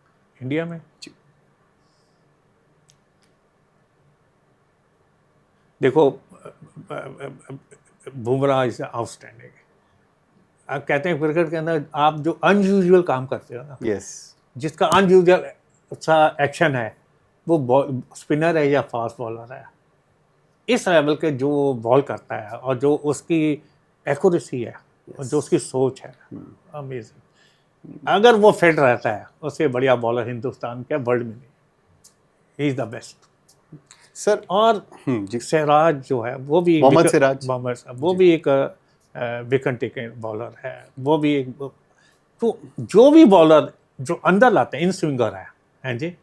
इंडिया में? जी। देखो बुमराह इज आउटस्टैंडिंग। आप कहते हैं क्रिकेट के अंदर आप जो अनयूजुअल काम करते हो ना, जिसका अनयूजुअल सा एक्शन है, वो स्पिनर है या फास्ट बॉलर है, इस लेवल के जो बॉल करता है और जो उसकी एक्यूरेसी है और जो उसकी सोच है, अमेजिंग। अगर वो फिट रहता है, उससे बढ़िया बॉलर हिंदुस्तान के वर्ल्ड में नहीं, he is the best sir. और सिराज जो है वो भी मोहम्मद सिराज, वो भी एक विकेट टेकिंग बॉलर है। वो भी एक तो जो भी बॉलर जो अंदर लाते हैं, इन स्विंगर है जी,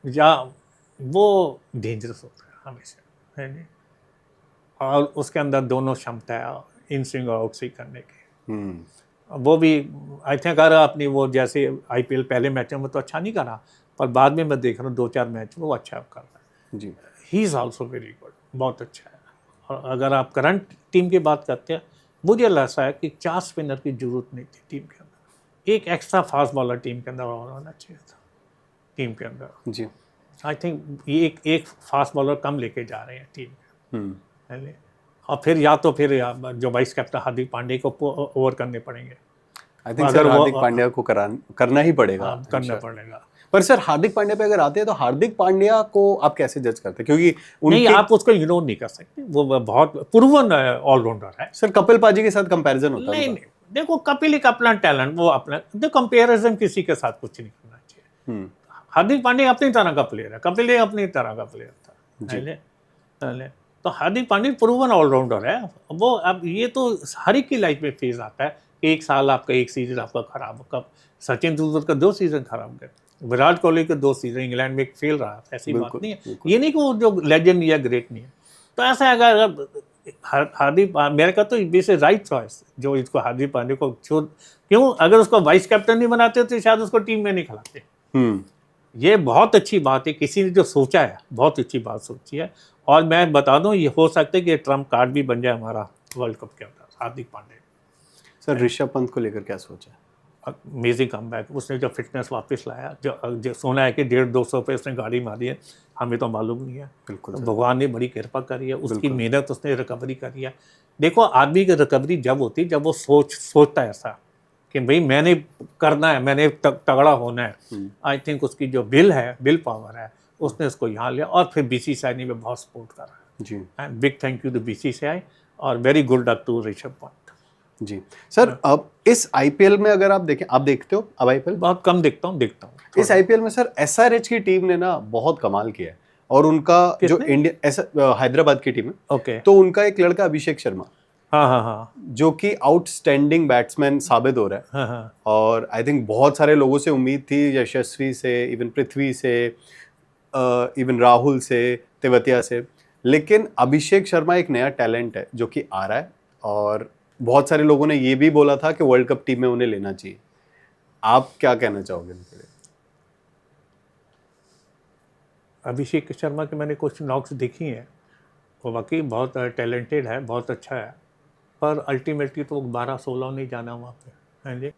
या वो डेंजरस होता है हमेशा, है जी। और उसके अंदर दोनों क्षमता है, इन स्विंग और आउट स्विंग करने की। वो भी आई थिंक अगर अपनी वो जैसे IPL पहले मैचों में तो अच्छा नहीं करा, पर बाद में मैं देख रहा हूँ 2-4 मैच वो अच्छा कर रहा है जी। He is also very good, बहुत अच्छा है। और अगर आप करंट टीम की बात करते हैं, मुझे लगता है कि 4 स्पिनर की जरूरत नहीं थी टीम के अंदर, एक एक्स्ट्रा फास्ट बॉलर टीम के अंदर और होना चाहिए था टीम के अंदर जी। आई थिंक ये एक फास्ट बॉलर कम लेके जा रहे हैं टीम में। और फिर या तो फिर जो वाइस कैप्टन हार्दिक पांड्या को ओवर करने पड़ेंगे। I think sir Hardik Pandya को करना ही पड़ेगा, करना पड़ेगा। पर सर हार्दिक पांड्या पे अगर आते हैं तो हार्दिक पांड्या को आप कैसे जज करते हैं? क्योंकि नहीं, आप उसको इग्नोर नहीं कर सकते, वो बहुत प्रूवन ऑलराउंडर है। सर कपिल पाजी के साथ कंपैरिजन होता है? नहीं, देखो कपिल एक अपना टैलेंट, वो अपना कंपैरिजन किसी के साथ कुछ नहीं करना चाहिए। हार्दिक पांड्या अपनी तरह का प्लेयर है, कपिल अपनी तरह का प्लेयर था। तो हार्दिक पांड्या प्रूवन ऑलराउंडर है। वो अब ये तो हर एक की लाइफ में फेज आता है, एक साल आपका एक सीजन आपका खराब, कब सचिन तेंदुलकर का 2 सीजन खराब गए, विराट कोहली के 2 सीजन इंग्लैंड में फेल रहा था, ऐसी बात नहीं है। ये नहीं कि वो जो लेजेंड या ग्रेट नहीं है। तो ऐसा है अगर हार्दिक, मेरे का तो दिस इज राइट चॉइस जो इसको हार्दिक पांड्या को छोड़, क्यों अगर उसको वाइस कैप्टन नहीं बनाते तो शायद उसको टीम में नहीं खिलाते। ये बहुत अच्छी बात है, किसी ने जो सोचा है बहुत अच्छी बात सोची है। और मैं बता दूं, ये हो सकता है कि ट्रम्प कार्ड भी बन जाए हमारा वर्ल्ड कप के अंदर हार्दिक पांड्या। सर ऋषभ पंत को लेकर क्या सोचा है? अमेजिंग कमबैक, उसने जो फिटनेस वापस लाया, जो सोना है कि 150-200 पे उसने गाड़ी मारी है, हमें तो मालूम नहीं है। बिल्कुल, तो भगवान ने बड़ी कृपा करी है, उसकी मेहनत, उसने रिकवरी करी है। देखो आदमी की रिकवरी जब होती है जब वो सोचता है ऐसा कि भाई मैंने करना है, मैंने तगड़ा होना है। आई थिंक उसकी जो विल पावर है, उसने उसको यहाँ लिया और फिर BCCI ने भी बहुत सपोर्ट करा जी। And big thank you to BCCI और very good luck to Rishabh Pant ji. Sir अब इस IPL में अगर आप देखें, आप देखते हो अब IPL? बहुत कम देखता हूँ इस IPL में सर SRH की टीम ने ना बहुत कमाल किया है। और उनका जो किसने? इंडिया ऐसा हैदराबाद की टीम है, ओके। तो उनका एक लड़का अभिषेक शर्मा हाँ हाँ हाँ जो कि आउटस्टैंडिंग बैट्समैन साबित हो रहा है। हाँ हाँ। और आई थिंक बहुत सारे लोगों से उम्मीद थी, यशस्वी से, इवन पृथ्वी से, इवन राहुल से, तेवतिया से, लेकिन अभिषेक शर्मा एक नया टैलेंट है जो कि आ रहा है। और बहुत सारे लोगों ने ये भी बोला था कि वर्ल्ड कप टीम में उन्हें लेना चाहिए। आप क्या कहना चाहोगे उनके लिए? अभिषेक शर्मा के मैंने कुछ नॉक्स देखी हैं, वो वाकई बहुत टैलेंटेड है, बहुत अच्छा है, पर अल्टीमेटली तो 12-16 नहीं जाना वहाँ पे। हाँ जी,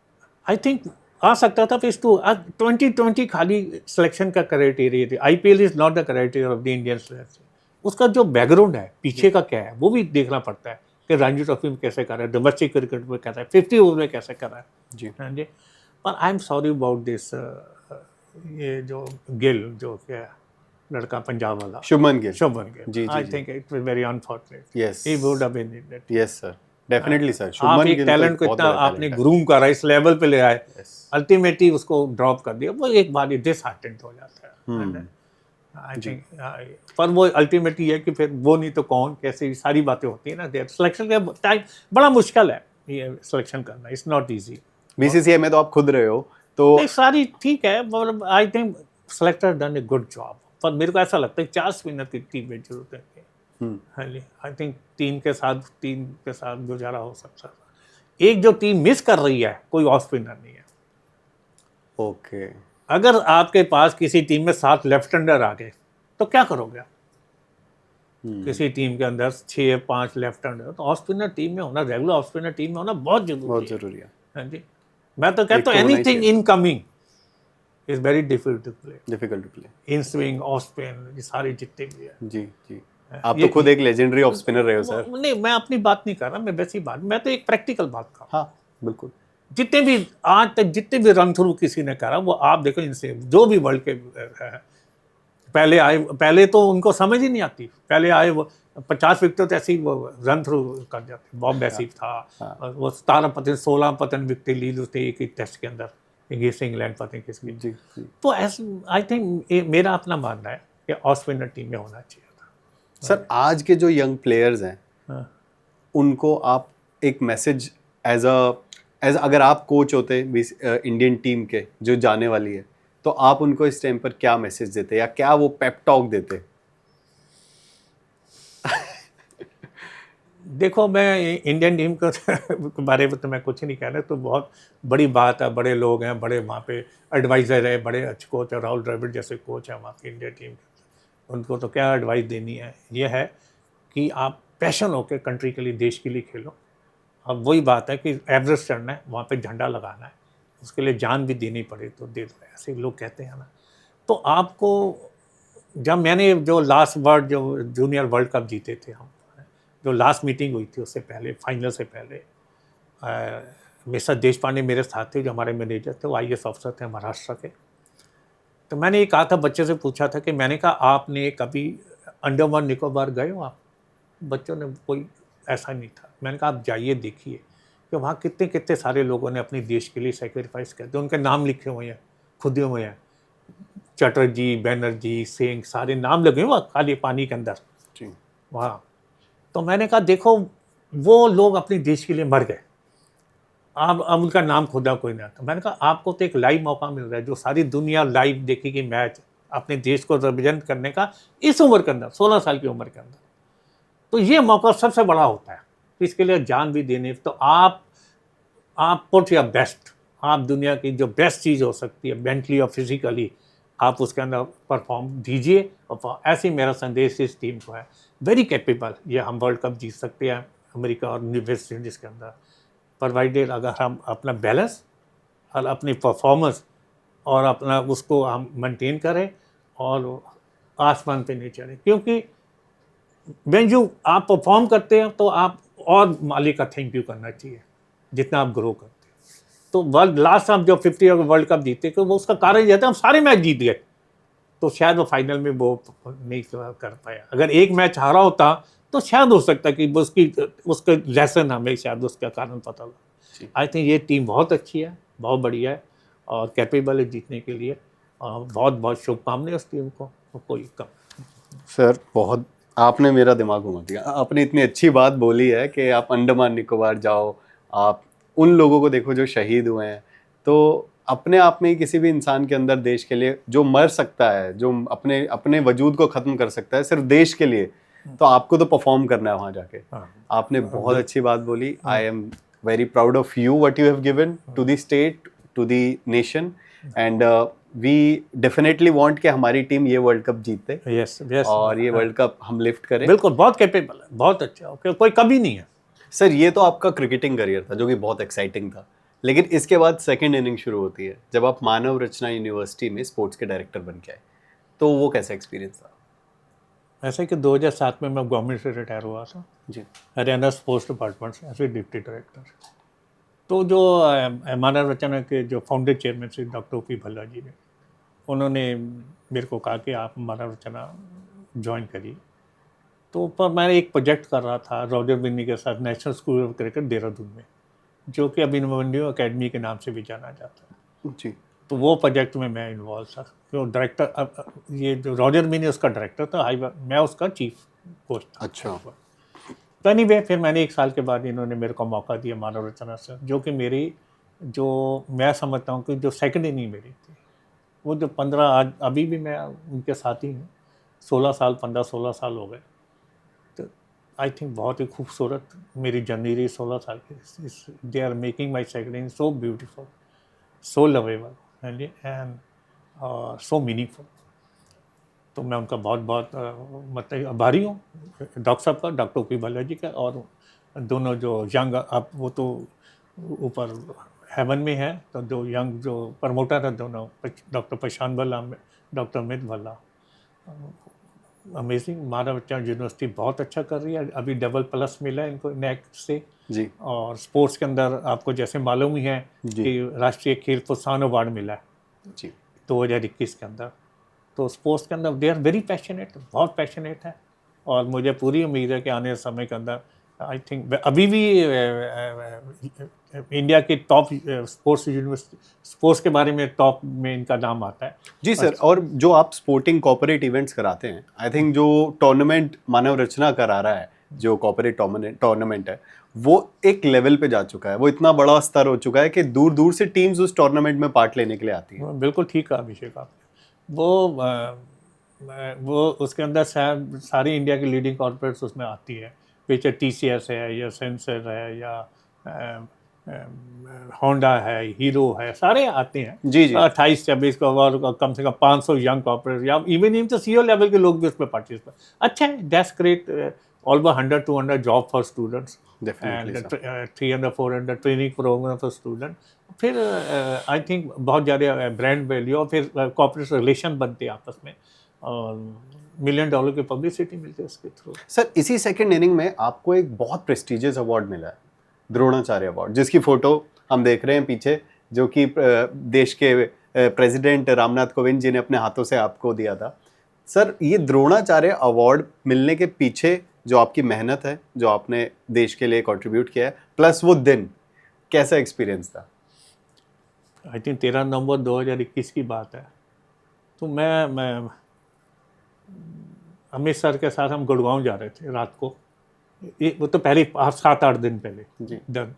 आई थिंक आ सकता था फेस टू। 2020 खाली सिलेक्शन का क्राइटेरिया थी। IPL is not the criteria of the Indian selection. उसका जो बैकग्राउंड है, पीछे का क्या है, वो भी देखना पड़ता है कि रणजी ट्रॉफी में कैसे कर रहा है, डोमेस्टिक क्रिकेट में कैसा है, 50 ओवर में कैसे कर रहा है। जी हाँ जी, पर I am sorry about this, ये जो गिल, जो क्या है, लड़का पंजाब वाला शुभमन गिल। शुभमन गिल, जी, आई जी, think it was very unfortunate. Yes he would have been in that. Yes sir, definitely sir. आप शुभमन एक गिल टैलेंट को बहुत इतना बड़ा आपने talent है। ग्रूम करा, इस लेवल पे ले आए, Yes. अल्टीमेटली उसको ड्रॉप कर दिया, वो एक बार डिसहार्टेंड हो जाता है। आई थिंक पर वो अल्टीमेटली है कि फिर वो नहीं तो कौन, कैसे, सारी बातें होती है ना। सिलेक्शन का टाइम बड़ा मुश्किल है, ये सिलेक्शन करना, इट्स नॉट ईजी। बीसीसीआई में तो आप खुद रहे हो, तो नहीं, सारी ठीक है, मतलब I think selector done a good job, पर मेरे को ऐसा लगता है 4 स्पिनर की टीम में जरूरत है। हाँ जी, आई थिंक 3 के साथ गुजारा हो सकता है। एक जो टीम मिस कर रही है, कोई ऑफ स्पिनर नहीं है। ओके। अगर आपके पास किसी टीम में 7 लेफ्ट हैंडर आ गए तो क्या करोगे आप? किसी टीम के अंदर 6-5 लेफ्ट हैंडर, तो ऑफ स्पिनर टीम में होना, रेगुलर ऑफ स्पिनर टीम में होना बहुत बहुत जरूरी है। जरूरी है। हाँ जी, मैं तो कहता हूँ होना ही एनीथिंग चाहिए। Incoming is very difficult to play. Difficult to play. Inswing, off spin, ये सारे जितने भी है। जी जी, आप तो खुद एक लेजेंडरी ऑफ स्पिनर रहे हो सर। नहीं, मैं अपनी बात नहीं कर रहा, मैं वैसी बात, मैं तो एक प्रैक्टिकल बात कर रहा हूँ। हाँ बिल्कुल। जितने भी आज तक जितने भी रन थ्रू किसी ने करा, वो आप देखो, इनसे जो भी वर्ल्ड के पहले आए, पहले तो उनको समझ ही नहीं आती, पहले आए वो 50 विकेट तो ऐसे ही वो रन थ्रू कर जाते। बॉब बेसिक था, और वो 16 पतन विकेट ली उसने एक ही टेस्ट के अंदर, अगेंस्ट इंग्लैंड, पता नहीं किसकी। जी जी। तो ऐसे आई थिंक मेरा अपना मानना है कि ऑफ स्पिनर टीम में होना चाहिए था। सर, आज के जो यंग प्लेयर्स हैं, हाँ। उनको आप एक मैसेज एज अगर आप कोच होते इंडियन टीम के जो जाने वाली है, तो आप उनको इस टाइम पर क्या मैसेज देते या क्या वो पेप टॉक देते? देखो, मैं इंडियन टीम के बारे में तो मैं कुछ नहीं कह रहा, तो बहुत बड़ी बात है, बड़े लोग हैं, बड़े वहाँ पे एडवाइज़र है, बड़े अच्छे कोच है, राहुल द्रविड़ जैसे कोच है वहाँ की इंडियन टीम के, उनको तो क्या एडवाइस देनी है। ये है कि आप पैशन होकर कंट्री के लिए, देश के लिए खेलो। अब वही बात है कि एवरेस्ट चढ़ना है, वहाँ पे झंडा लगाना है, उसके लिए जान भी देनी पड़े तो दे दो, ऐसे लोग कहते हैं ना। तो आपको, जब मैंने जो लास्ट वर्ल्ड, जो जूनियर वर्ल्ड कप जीते थे हम, जो लास्ट मीटिंग हुई थी उससे पहले, फाइनल से पहले, मिस्टर देशपांडे मेरे साथ थे, जो हमारे मैनेजर थे, वो IAS अफसर थे महाराष्ट्र के। तो मैंने ये कहा था, बच्चे से पूछा था कि मैंने कहा, आपने कभी अंडमान निकोबार गए हो आप? बच्चों ने कोई ऐसा नहीं था। मैंने कहा, आप जाइए, देखिए कि वहाँ कितने कितने सारे लोगों ने अपने देश के लिए सेक्रीफाइस कर दिया, उनके नाम लिखे हुए हैं, खुदे हुए हैं, चटर्जी, बैनर्जी, सिंह, सारे नाम लगे हुए खाली पानी के अंदर वहाँ। तो मैंने कहा, देखो, वो लोग अपने देश के लिए मर गए, अब उनका नाम खुदा कोई ना। तो मैंने कहा, आपको तो एक लाइव मौका मिल रहा है, जो सारी दुनिया लाइव देखेगी मैच, अपने देश को रिप्रेजेंट करने का, इस उम्र के अंदर, 16 साल की उम्र के अंदर। तो ये मौका सबसे बड़ा होता है, तो इसके लिए जान भी देने। तो आप पुट योर बेस्ट, आप दुनिया की जो बेस्ट चीज़ हो सकती है, मेंटली और फिजिकली, आप उसके अंदर परफॉर्म दीजिए। और ऐसे ही मेरा संदेश इस टीम को है, वेरी कैपेबल, ये हम वर्ल्ड कप जीत सकते हैं अमेरिका और वेस्ट इंडीज़ के अंदर, प्रोवाइडेड अगर हम अपना बैलेंस और अपनी परफॉर्मेंस और अपना उसको हम मेंटेन करें और आसमान पे नहीं चढ़े। क्योंकि when you आप परफॉर्म करते हैं तो आप और मालिक का थैंक यू करना चाहिए, जितना आप ग्रो करते हैं। तो वर्ल्ड लास्ट हम जो 50 वर्ल्ड कप जीते, तो वो उसका कारण ये था, हम सारे मैच जीत गए, तो शायद वो फाइनल में वो नहीं कर पाया। अगर एक मैच हारा होता तो शायद हो सकता है कि उसका लेसन हमें शायद उसका कारण पता लगा। आई थिंक ये टीम बहुत अच्छी है, बहुत बढ़िया है और कैपेबल है जीतने के लिए, और बहुत बहुत शुभकामनाएं उस टीम को, कोई कम सर बहुत आपने मेरा दिमाग घुमा दिया। आपने इतनी अच्छी बात बोली है कि आप अंडमान निकोबार जाओ, आप उन लोगों को देखो जो शहीद हुए हैं। तो अपने आप में ही किसी भी इंसान के अंदर देश के लिए जो मर सकता है, जो अपने अपने वजूद को ख़त्म कर सकता है सिर्फ देश के लिए, तो आपको तो परफॉर्म करना है वहाँ जाके। आपने बहुत अच्छी बात बोली। I am very proud of you what you have given to the state, to the nation, and we definitely want कि हमारी टीम ये वर्ल्ड कप जीते। यस यस, और ये वर्ल्ड कप हम लिफ्ट करें। बिल्कुल, बहुत कैपेबल है, बहुत अच्छा, ओके, कोई कमी नहीं है। सर ये तो आपका क्रिकेटिंग करियर था जो कि बहुत एक्साइटिंग था, लेकिन इसके बाद सेकंड इनिंग शुरू होती है जब आप मानव रचना यूनिवर्सिटी में स्पोर्ट्स के डायरेक्टर बन के आए। तो वो कैसा एक्सपीरियंस था? ऐसे कि 2007 में मैं गवर्नमेंट से रिटायर हुआ था जी। हरियाणा स्पोर्ट्स डिपार्टमेंट से एज ए डिप्टी डायरेक्टर। तो जो मानव रचना के जो फाउंडर चेयरमैन से डॉक्टर पी भल्ला जी ने, उन्होंने मेरे को कहा कि आप मानव रचना ज्वाइन करिए। तो पर मैं एक प्रोजेक्ट कर रहा था रॉजर बिन्नी के साथ, national school of cricket Dehradun में, जो कि अभिमन्यु अकेडमी के नाम से भी जाना जाता है। जी। तो वो प्रोजेक्ट में मैं इन्वॉल्व था। जो डायरेक्टर, ये जो रॉजर बिन्नी उसका डायरेक्टर था, मैं उसका चीफ पोस्ट था। अच्छा। तो एनीवे, फिर मैंने 1 साल के बाद इन्होंने मेरे को मौका दिया मानव रचना से, जो कि मेरी, जो मैं समझता हूँ कि जो सेकंड इनिंग मेरी थी, वो जो 15, आज अभी भी मैं उनके साथ ही हूँ, 16 साल, 15-16 साल हो गए। तो आई थिंक बहुत ही खूबसूरत मेरी जर्नी रही 16 साल की। They are making my second inning so beautiful, so lovable and so meaningful. तो मैं उनका बहुत बहुत मतलब आभारी हूँ, डॉक्टर साहब का, डॉक्टर पी भल्ला जी का, और दोनों जो यंग, अब वो तो ऊपर हेवन में है, तो जो यंग जो प्रमोटर है दोनों, डॉक्टर प्रशांत भल्ला, डॉक्टर अमित भल्ला, अमेजिंग। मानव रचना यूनिवर्सिटी बहुत अच्छा कर रही है। अभी $++ मिला है इनको नैक से जी। और स्पोर्ट्स के अंदर आपको जैसे मालूम ही है कि राष्ट्रीय खेल प्रोत्साहन अवार्ड मिला है जी 2021 के अंदर। तो स्पोर्ट्स के अंदर दे आर वेरी पैशनेट, बहुत पैशनेट है, और मुझे पूरी उम्मीद है कि आने वाले समय के अंदर आई थिंक अभी भी इंडिया के टॉप स्पोर्ट्स यूनिवर्सिटी, स्पोर्ट्स के बारे में टॉप में इनका नाम आता है। जी सर। और जो आप स्पोर्टिंग कॉर्पोरेट इवेंट्स कराते हैं, आई थिंक जो टूर्नामेंट मानव रचना करा रहा है, जो कॉर्पोरेट टूर्नामेंट है, वो एक लेवल पे जा चुका है, वो इतना बड़ा स्तर हो चुका है कि दूर दूर से टीम्स उस टूर्नामेंट में पार्ट लेने के लिए आती हैं। बिल्कुल ठीक कहा अभिषेक आपने। वो उसके अंदर सारी इंडिया की लीडिंग कॉर्पोरेट्स उसमें आती है, पीछे TCS है या सेंसर है या होंडा है, हीरो है, सारे आते हैं। जी जी। 28-26 को, और कम से कम 500 यंग कॉर्पोरेट या इवन इन CEO लेवल के लोग भी उसमें पार्टिसिपेट। अच्छा है, that's great. Almost 100-200 job for students and 300-400 training program for student. फिर आई थिंक बहुत ज़्यादा ब्रांड वैल्यू, और फिर कॉर्पोरेट रिलेशन बनते हैं आपस में, और $1 मिलियन की पब्लिसिटी मिलती है उसके थ्रू। सर इसी सेकंड इनिंग में आपको एक बहुत प्रेस्टिजियस अवार्ड मिला है, द्रोणाचार्य अवार्ड, जिसकी फोटो हम देख रहे हैं पीछे, जो कि देश के प्रेसिडेंट रामनाथ कोविंद जी ने अपने हाथों से आपको दिया था। सर ये द्रोणाचार्य अवार्ड मिलने के पीछे जो आपकी मेहनत है, जो आपने देश के लिए कंट्रीब्यूट किया है, प्लस वो दिन, कैसा एक्सपीरियंस था? आई थिंक 13 नवंबर 2021 की बात है। तो मैं अमित सर के साथ हम गुड़गांव जा रहे थे रात को, वो तो पहले 7-8 दिन पहले जी। डन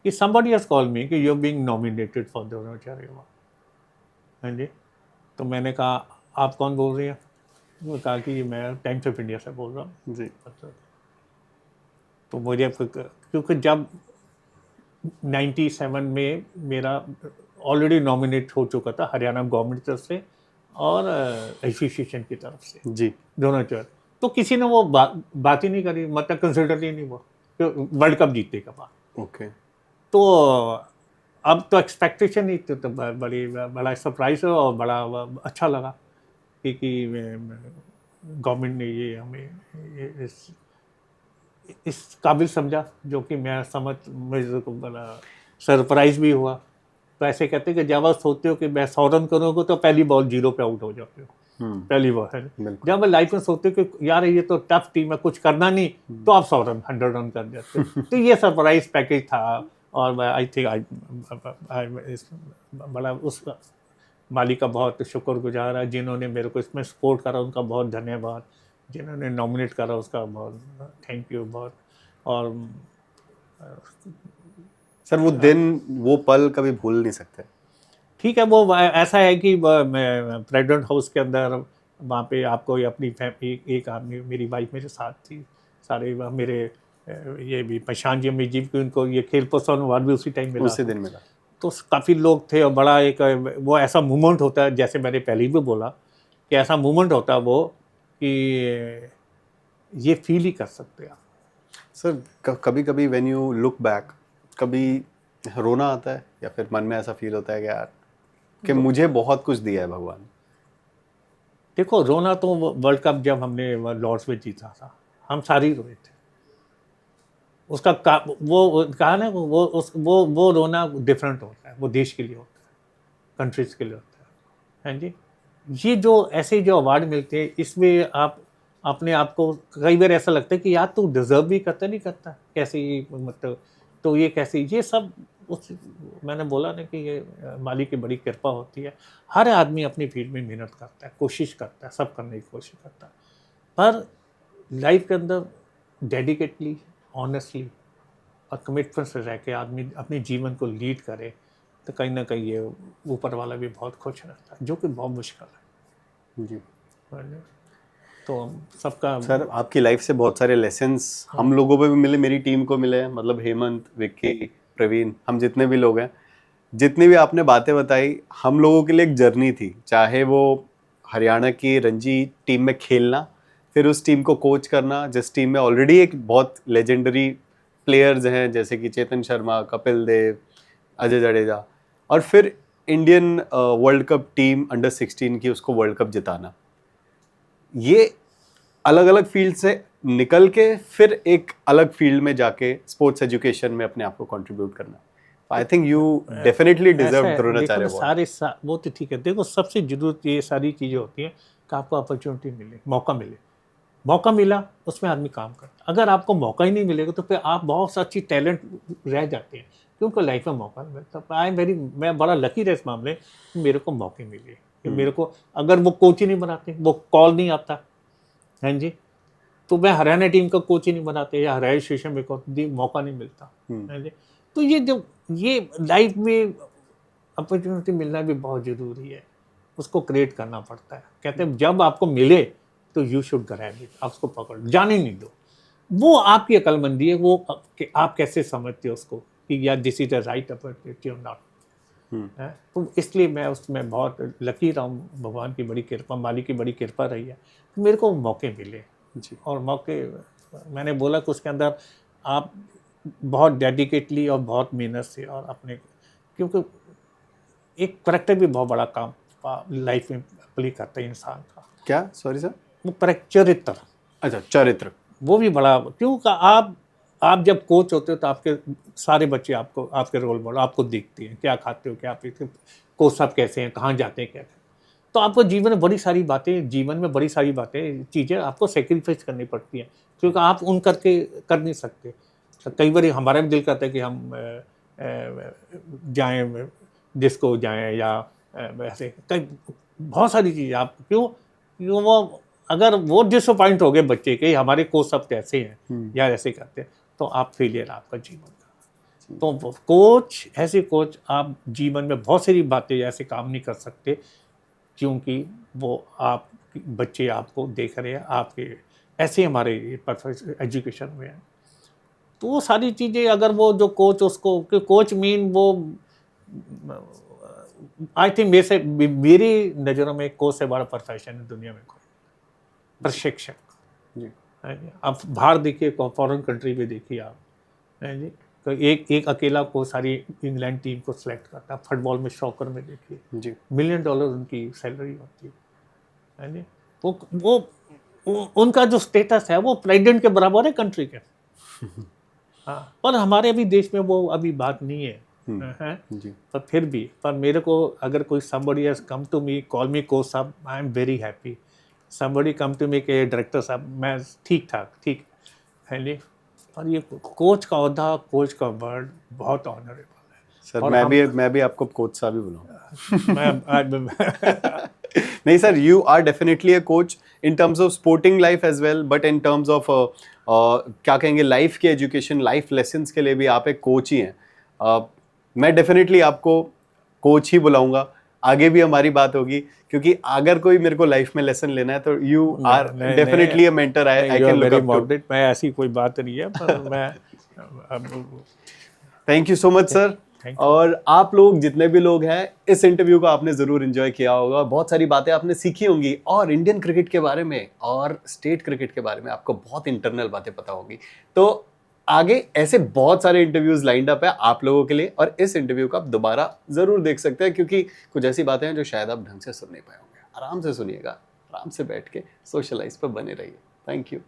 कि somebody has called me कि you're being nominated for Dronacharya award. हाँ जी। तो मैंने कहा आप कौन बोल रही हैं? वो कहा कि मैं टाइम्स ऑफ इंडिया से बोल रहा हूँ जी। तो मुझे, क्योंकि जब 97 में मेरा ऑलरेडी नॉमिनेट हो चुका था हरियाणा गवर्नमेंट तरफ से और एसोसिएशन की तरफ से जी। द्रोणाचार्य, तो किसी ने वो बात ही नहीं करी, मतलब कंसिडर ही नहीं हुआ वर्ल्ड कप जीतने के बाद। ओके। तो अब तो एक्सपेक्टेशन ही तो बड़ा सरप्राइज है और बड़ा अच्छा लगा कि गवर्नमेंट ने ये हमें इस काबिल समझा, जो कि मैं मुझे को बड़ा सरप्राइज भी हुआ। तो ऐसे कहते हैं कि जब आप सोचते हो कि मैं 100 रन करूँगा तो पहली बॉल 0 पे आउट हो जाते हो, पहली बॉल है। जब लाइफ में सोचते हो कि यार ये तो टफ टीम है, कुछ करना नहीं, तो आप 100 रन 100 रन कर जाते हो। तो ये सरप्राइज पैकेज था, और आई थिंक बड़ा उस मालिक का बहुत शुक्रगुजार है जिन्होंने मेरे को इसमें सपोर्ट करा, उनका बहुत धन्यवाद। जिन्होंने नॉमिनेट करा उसका बहुत थैंक यू बहुत। और सर वो दिन, वो पल कभी भूल नहीं सकते। ठीक है, वो ऐसा है कि मैं प्रेसिडेंट हाउस के अंदर वहाँ पे आपको अपनी फैमिली, एक आदमी मेरी वाइफ मेरे साथ थी, सारे मेरे ये भी प्रशांत जी अम्मी जी भी, उनको ये खेल प्रोत्साहन अवार्ड भी उसी टाइम मिला, उसी दिन मिला। तो काफ़ी लोग थे और बड़ा एक वो ऐसा मूवमेंट होता है, जैसे मैंने पहले भी बोला कि ऐसा मूवमेंट होता है वो कि ये फील ही कर सकते हैं आप। सर कभी कभी व्हेन यू लुक बैक, कभी रोना आता है या फिर मन में ऐसा फील होता है कि यार कि मुझे बहुत कुछ दिया है भगवान? देखो, रोना तो वर्ल्ड कप जब हमने लॉर्ड्स में जीता था, हम सारे ही रोए थे। उसका वो कहा ना, वो रोना डिफरेंट होता है, वो देश के लिए होता है, कंट्रीज के लिए होता है। हाँ जी, ये जो ऐसे जो अवार्ड मिलते हैं, इसमें आप अपने आप को कई बार ऐसा लगता है कि यार तू डिजर्व भी करता नहीं करता, कैसे ये मतलब, तो ये कैसे, ये सब उस मैंने बोला ना कि ये मालिक की बड़ी कृपा होती है। हर आदमी अपनी फील्ड में मेहनत करता है, कोशिश करता है, सब करने की कोशिश करता है, पर लाइफ के अंदर डेडिकेटली, ऑनेस्टली और कमिटमेंट से रह के आदमी अपने जीवन को लीड करे, तो कहीं ना कहीं ये ऊपर वाला भी बहुत खुश रहता है, जो कि बहुत मुश्किल है जी। तो सबका। सर आपकी लाइफ से बहुत सारे लेसन्स हम लोगों पे भी मिले, मेरी टीम को मिले, मतलब हेमंत, विक्की, प्रवीण, हम जितने भी लोग हैं, जितनी भी आपने बातें बताई, हम लोगों के लिए एक जर्नी थी। चाहे वो हरियाणा की रणजी टीम में खेलना, फिर उस टीम को कोच करना जिस टीम में ऑलरेडी एक बहुत लेजेंडरी प्लेयर्स हैं जैसे कि चेतन शर्मा, कपिल देव, अजय जडेजा, और फिर Indian world cup team under 16 की उसको वर्ल्ड कप जिताना। ये अलग अलग फील्ड से निकल के फिर एक अलग फील्ड में जाके स्पोर्ट्स एजुकेशन में अपने आप को कंट्रीब्यूट करना। I think you definitely deserve Dronacharya award. वो तो ठीक है, देखो सबसे जरूरत ये सारी चीज़ें होती हैं कि आपको अपॉर्चुनिटी मिले, मौका मिले। मौका मिला उसमें आदमी काम करता, अगर आपको मौका ही नहीं मिलेगा तो फिर आप बहुत अच्छी टैलेंट रह जाते हैं, क्योंकि लाइफ में मौका नहीं मिलता। मैं बड़ा लकी रहा इस मामले कि मेरे को मौके मिले, कि मेरे को अगर वो कोच ही नहीं बनाते, वो कॉल नहीं आता, हाँ जी, तो मैं हरियाणा टीम का कोच ही नहीं बनाते या हरियाणा स्टेशन में मौका नहीं मिलता, हाँ जी। तो ये लाइफ में अपॉर्चुनिटी मिलना भी बहुत ज़रूरी है, उसको क्रिएट करना पड़ता है। कहते हैं जब आपको मिले तो यू शुड ग्रैब इट, आप उसको पकड़, जाने नहीं दो। वो आपकी अक्लमंदी है, वो कि आप कैसे समझते हो उसको कि या this is the right opportunity और नॉट। तो इसलिए मैं उसमें बहुत लकी रहा हूँ, भगवान की बड़ी कृपा, मालिक की बड़ी कृपा रही है, तो मेरे को मौके मिले जी। और मौके मैंने बोला कि उसके अंदर आप बहुत डेडिकेटली और बहुत मेहनत से और अपने, क्योंकि एक करेक्टर भी बहुत बड़ा काम लाइफ में प्ले करता है इंसान का। क्या? Sorry sir. वो चरित्र, अच्छा, चरित्र, वो भी बड़ा, क्योंकि आप जब कोच होते हो तो आपके सारे बच्चे आपको, आपके रोल मॉडल आपको देखते हैं, क्या खाते हो, क्या पीते हो, कोच साहब कैसे हैं, कहाँ जाते हैं, क्या करते हैं। तो आपको जीवन में बड़ी सारी बातें, चीज़ें आपको सेक्रीफाइस करनी पड़ती हैं, क्योंकि आप उन करके कर नहीं सकते। तो कई बार हमारा भी दिल करता है कि हम जाएं, डिस्को जाएं या वैसे कई बहुत सारी चीज़ें आप क्यों वो अगर वो डिसअपॉइंट हो गए बच्चे के हमारे कोच सब कैसे हैं या ऐसे करते हैं, तो आप फेलियर आपका जीवन का। तो कोच, ऐसे कोच आप जीवन में बहुत सारी बातें ऐसे काम नहीं कर सकते, क्योंकि वो आप बच्चे आपको देख रहे हैं, आपके ऐसे हमारे एजुकेशन में है। तो वो सारी चीज़ें अगर वो जो कोच उसको, कोच मीन वो आई थिंक मेरी नज़रों में कोच से बड़ा प्रोफेशन है दुनिया में कोई, प्रशिक्षक जी। आप बाहर देखिए, फॉरेन कंट्री में देखिए आप, है जी, तो एक अकेला कोच सारी इंग्लैंड टीम को सिलेक्ट करता है। फुटबॉल में, सॉकर में देखिए जी, $1 मिलियन उनकी सैलरी होती है जी। वो उनका जो स्टेटस है वो प्रेसिडेंट के बराबर है कंट्री के। हाँ, पर हमारे अभी देश में वो अभी बात नहीं है, जी। पर फिर भी, पर मेरे को अगर कोई somebody has come to me, call me coach साहब, I am very happy. somebody come to me के डायरेक्टर साहब, मैं ठीक है नहीं। और ये कोच का ओहदा, कोच का वर्ड बहुत ऑनरेबल है। सर मैं भी आपको कोच साहब ही बुलाऊं। नहीं sir, you are definitely a coach in terms of sporting life as well, but in terms of क्या कहेंगे, लाइफ की एजुकेशन, लाइफ लेसन्स के लिए भी आप एक कोच ही हैं। मैं डेफिनेटली आपको कोच ही बुलाऊंगा, आगे भी हमारी बात होगी, क्योंकि अगर कोई मेरे को लाइफ में लेसन लेना है तो you are definitely a mentor. I can look up to. मैं ऐसी कोई बात नहीं है, पर मैं thank you so much sir. और आप लोग जितने भी लोग हैं, इस इंटरव्यू को आपने जरूर एंजॉय किया होगा, बहुत सारी बातें आपने सीखी होंगी, और इंडियन क्रिकेट के बारे में और स्टेट क्रिकेट के बारे में आपको बहुत इंटरनल बातें पता होंगी। तो आगे ऐसे बहुत सारे इंटरव्यूज लाइंड अप है आप लोगों के लिए, और इस इंटरव्यू को आप दोबारा जरूर देख सकते हैं, क्योंकि कुछ ऐसी बातें हैं जो शायद आप ढंग से सुन नहीं पाए होंगे। आराम से सुनिएगा, आराम से बैठ के सोशलाइज पर बने रहिए। Thank you.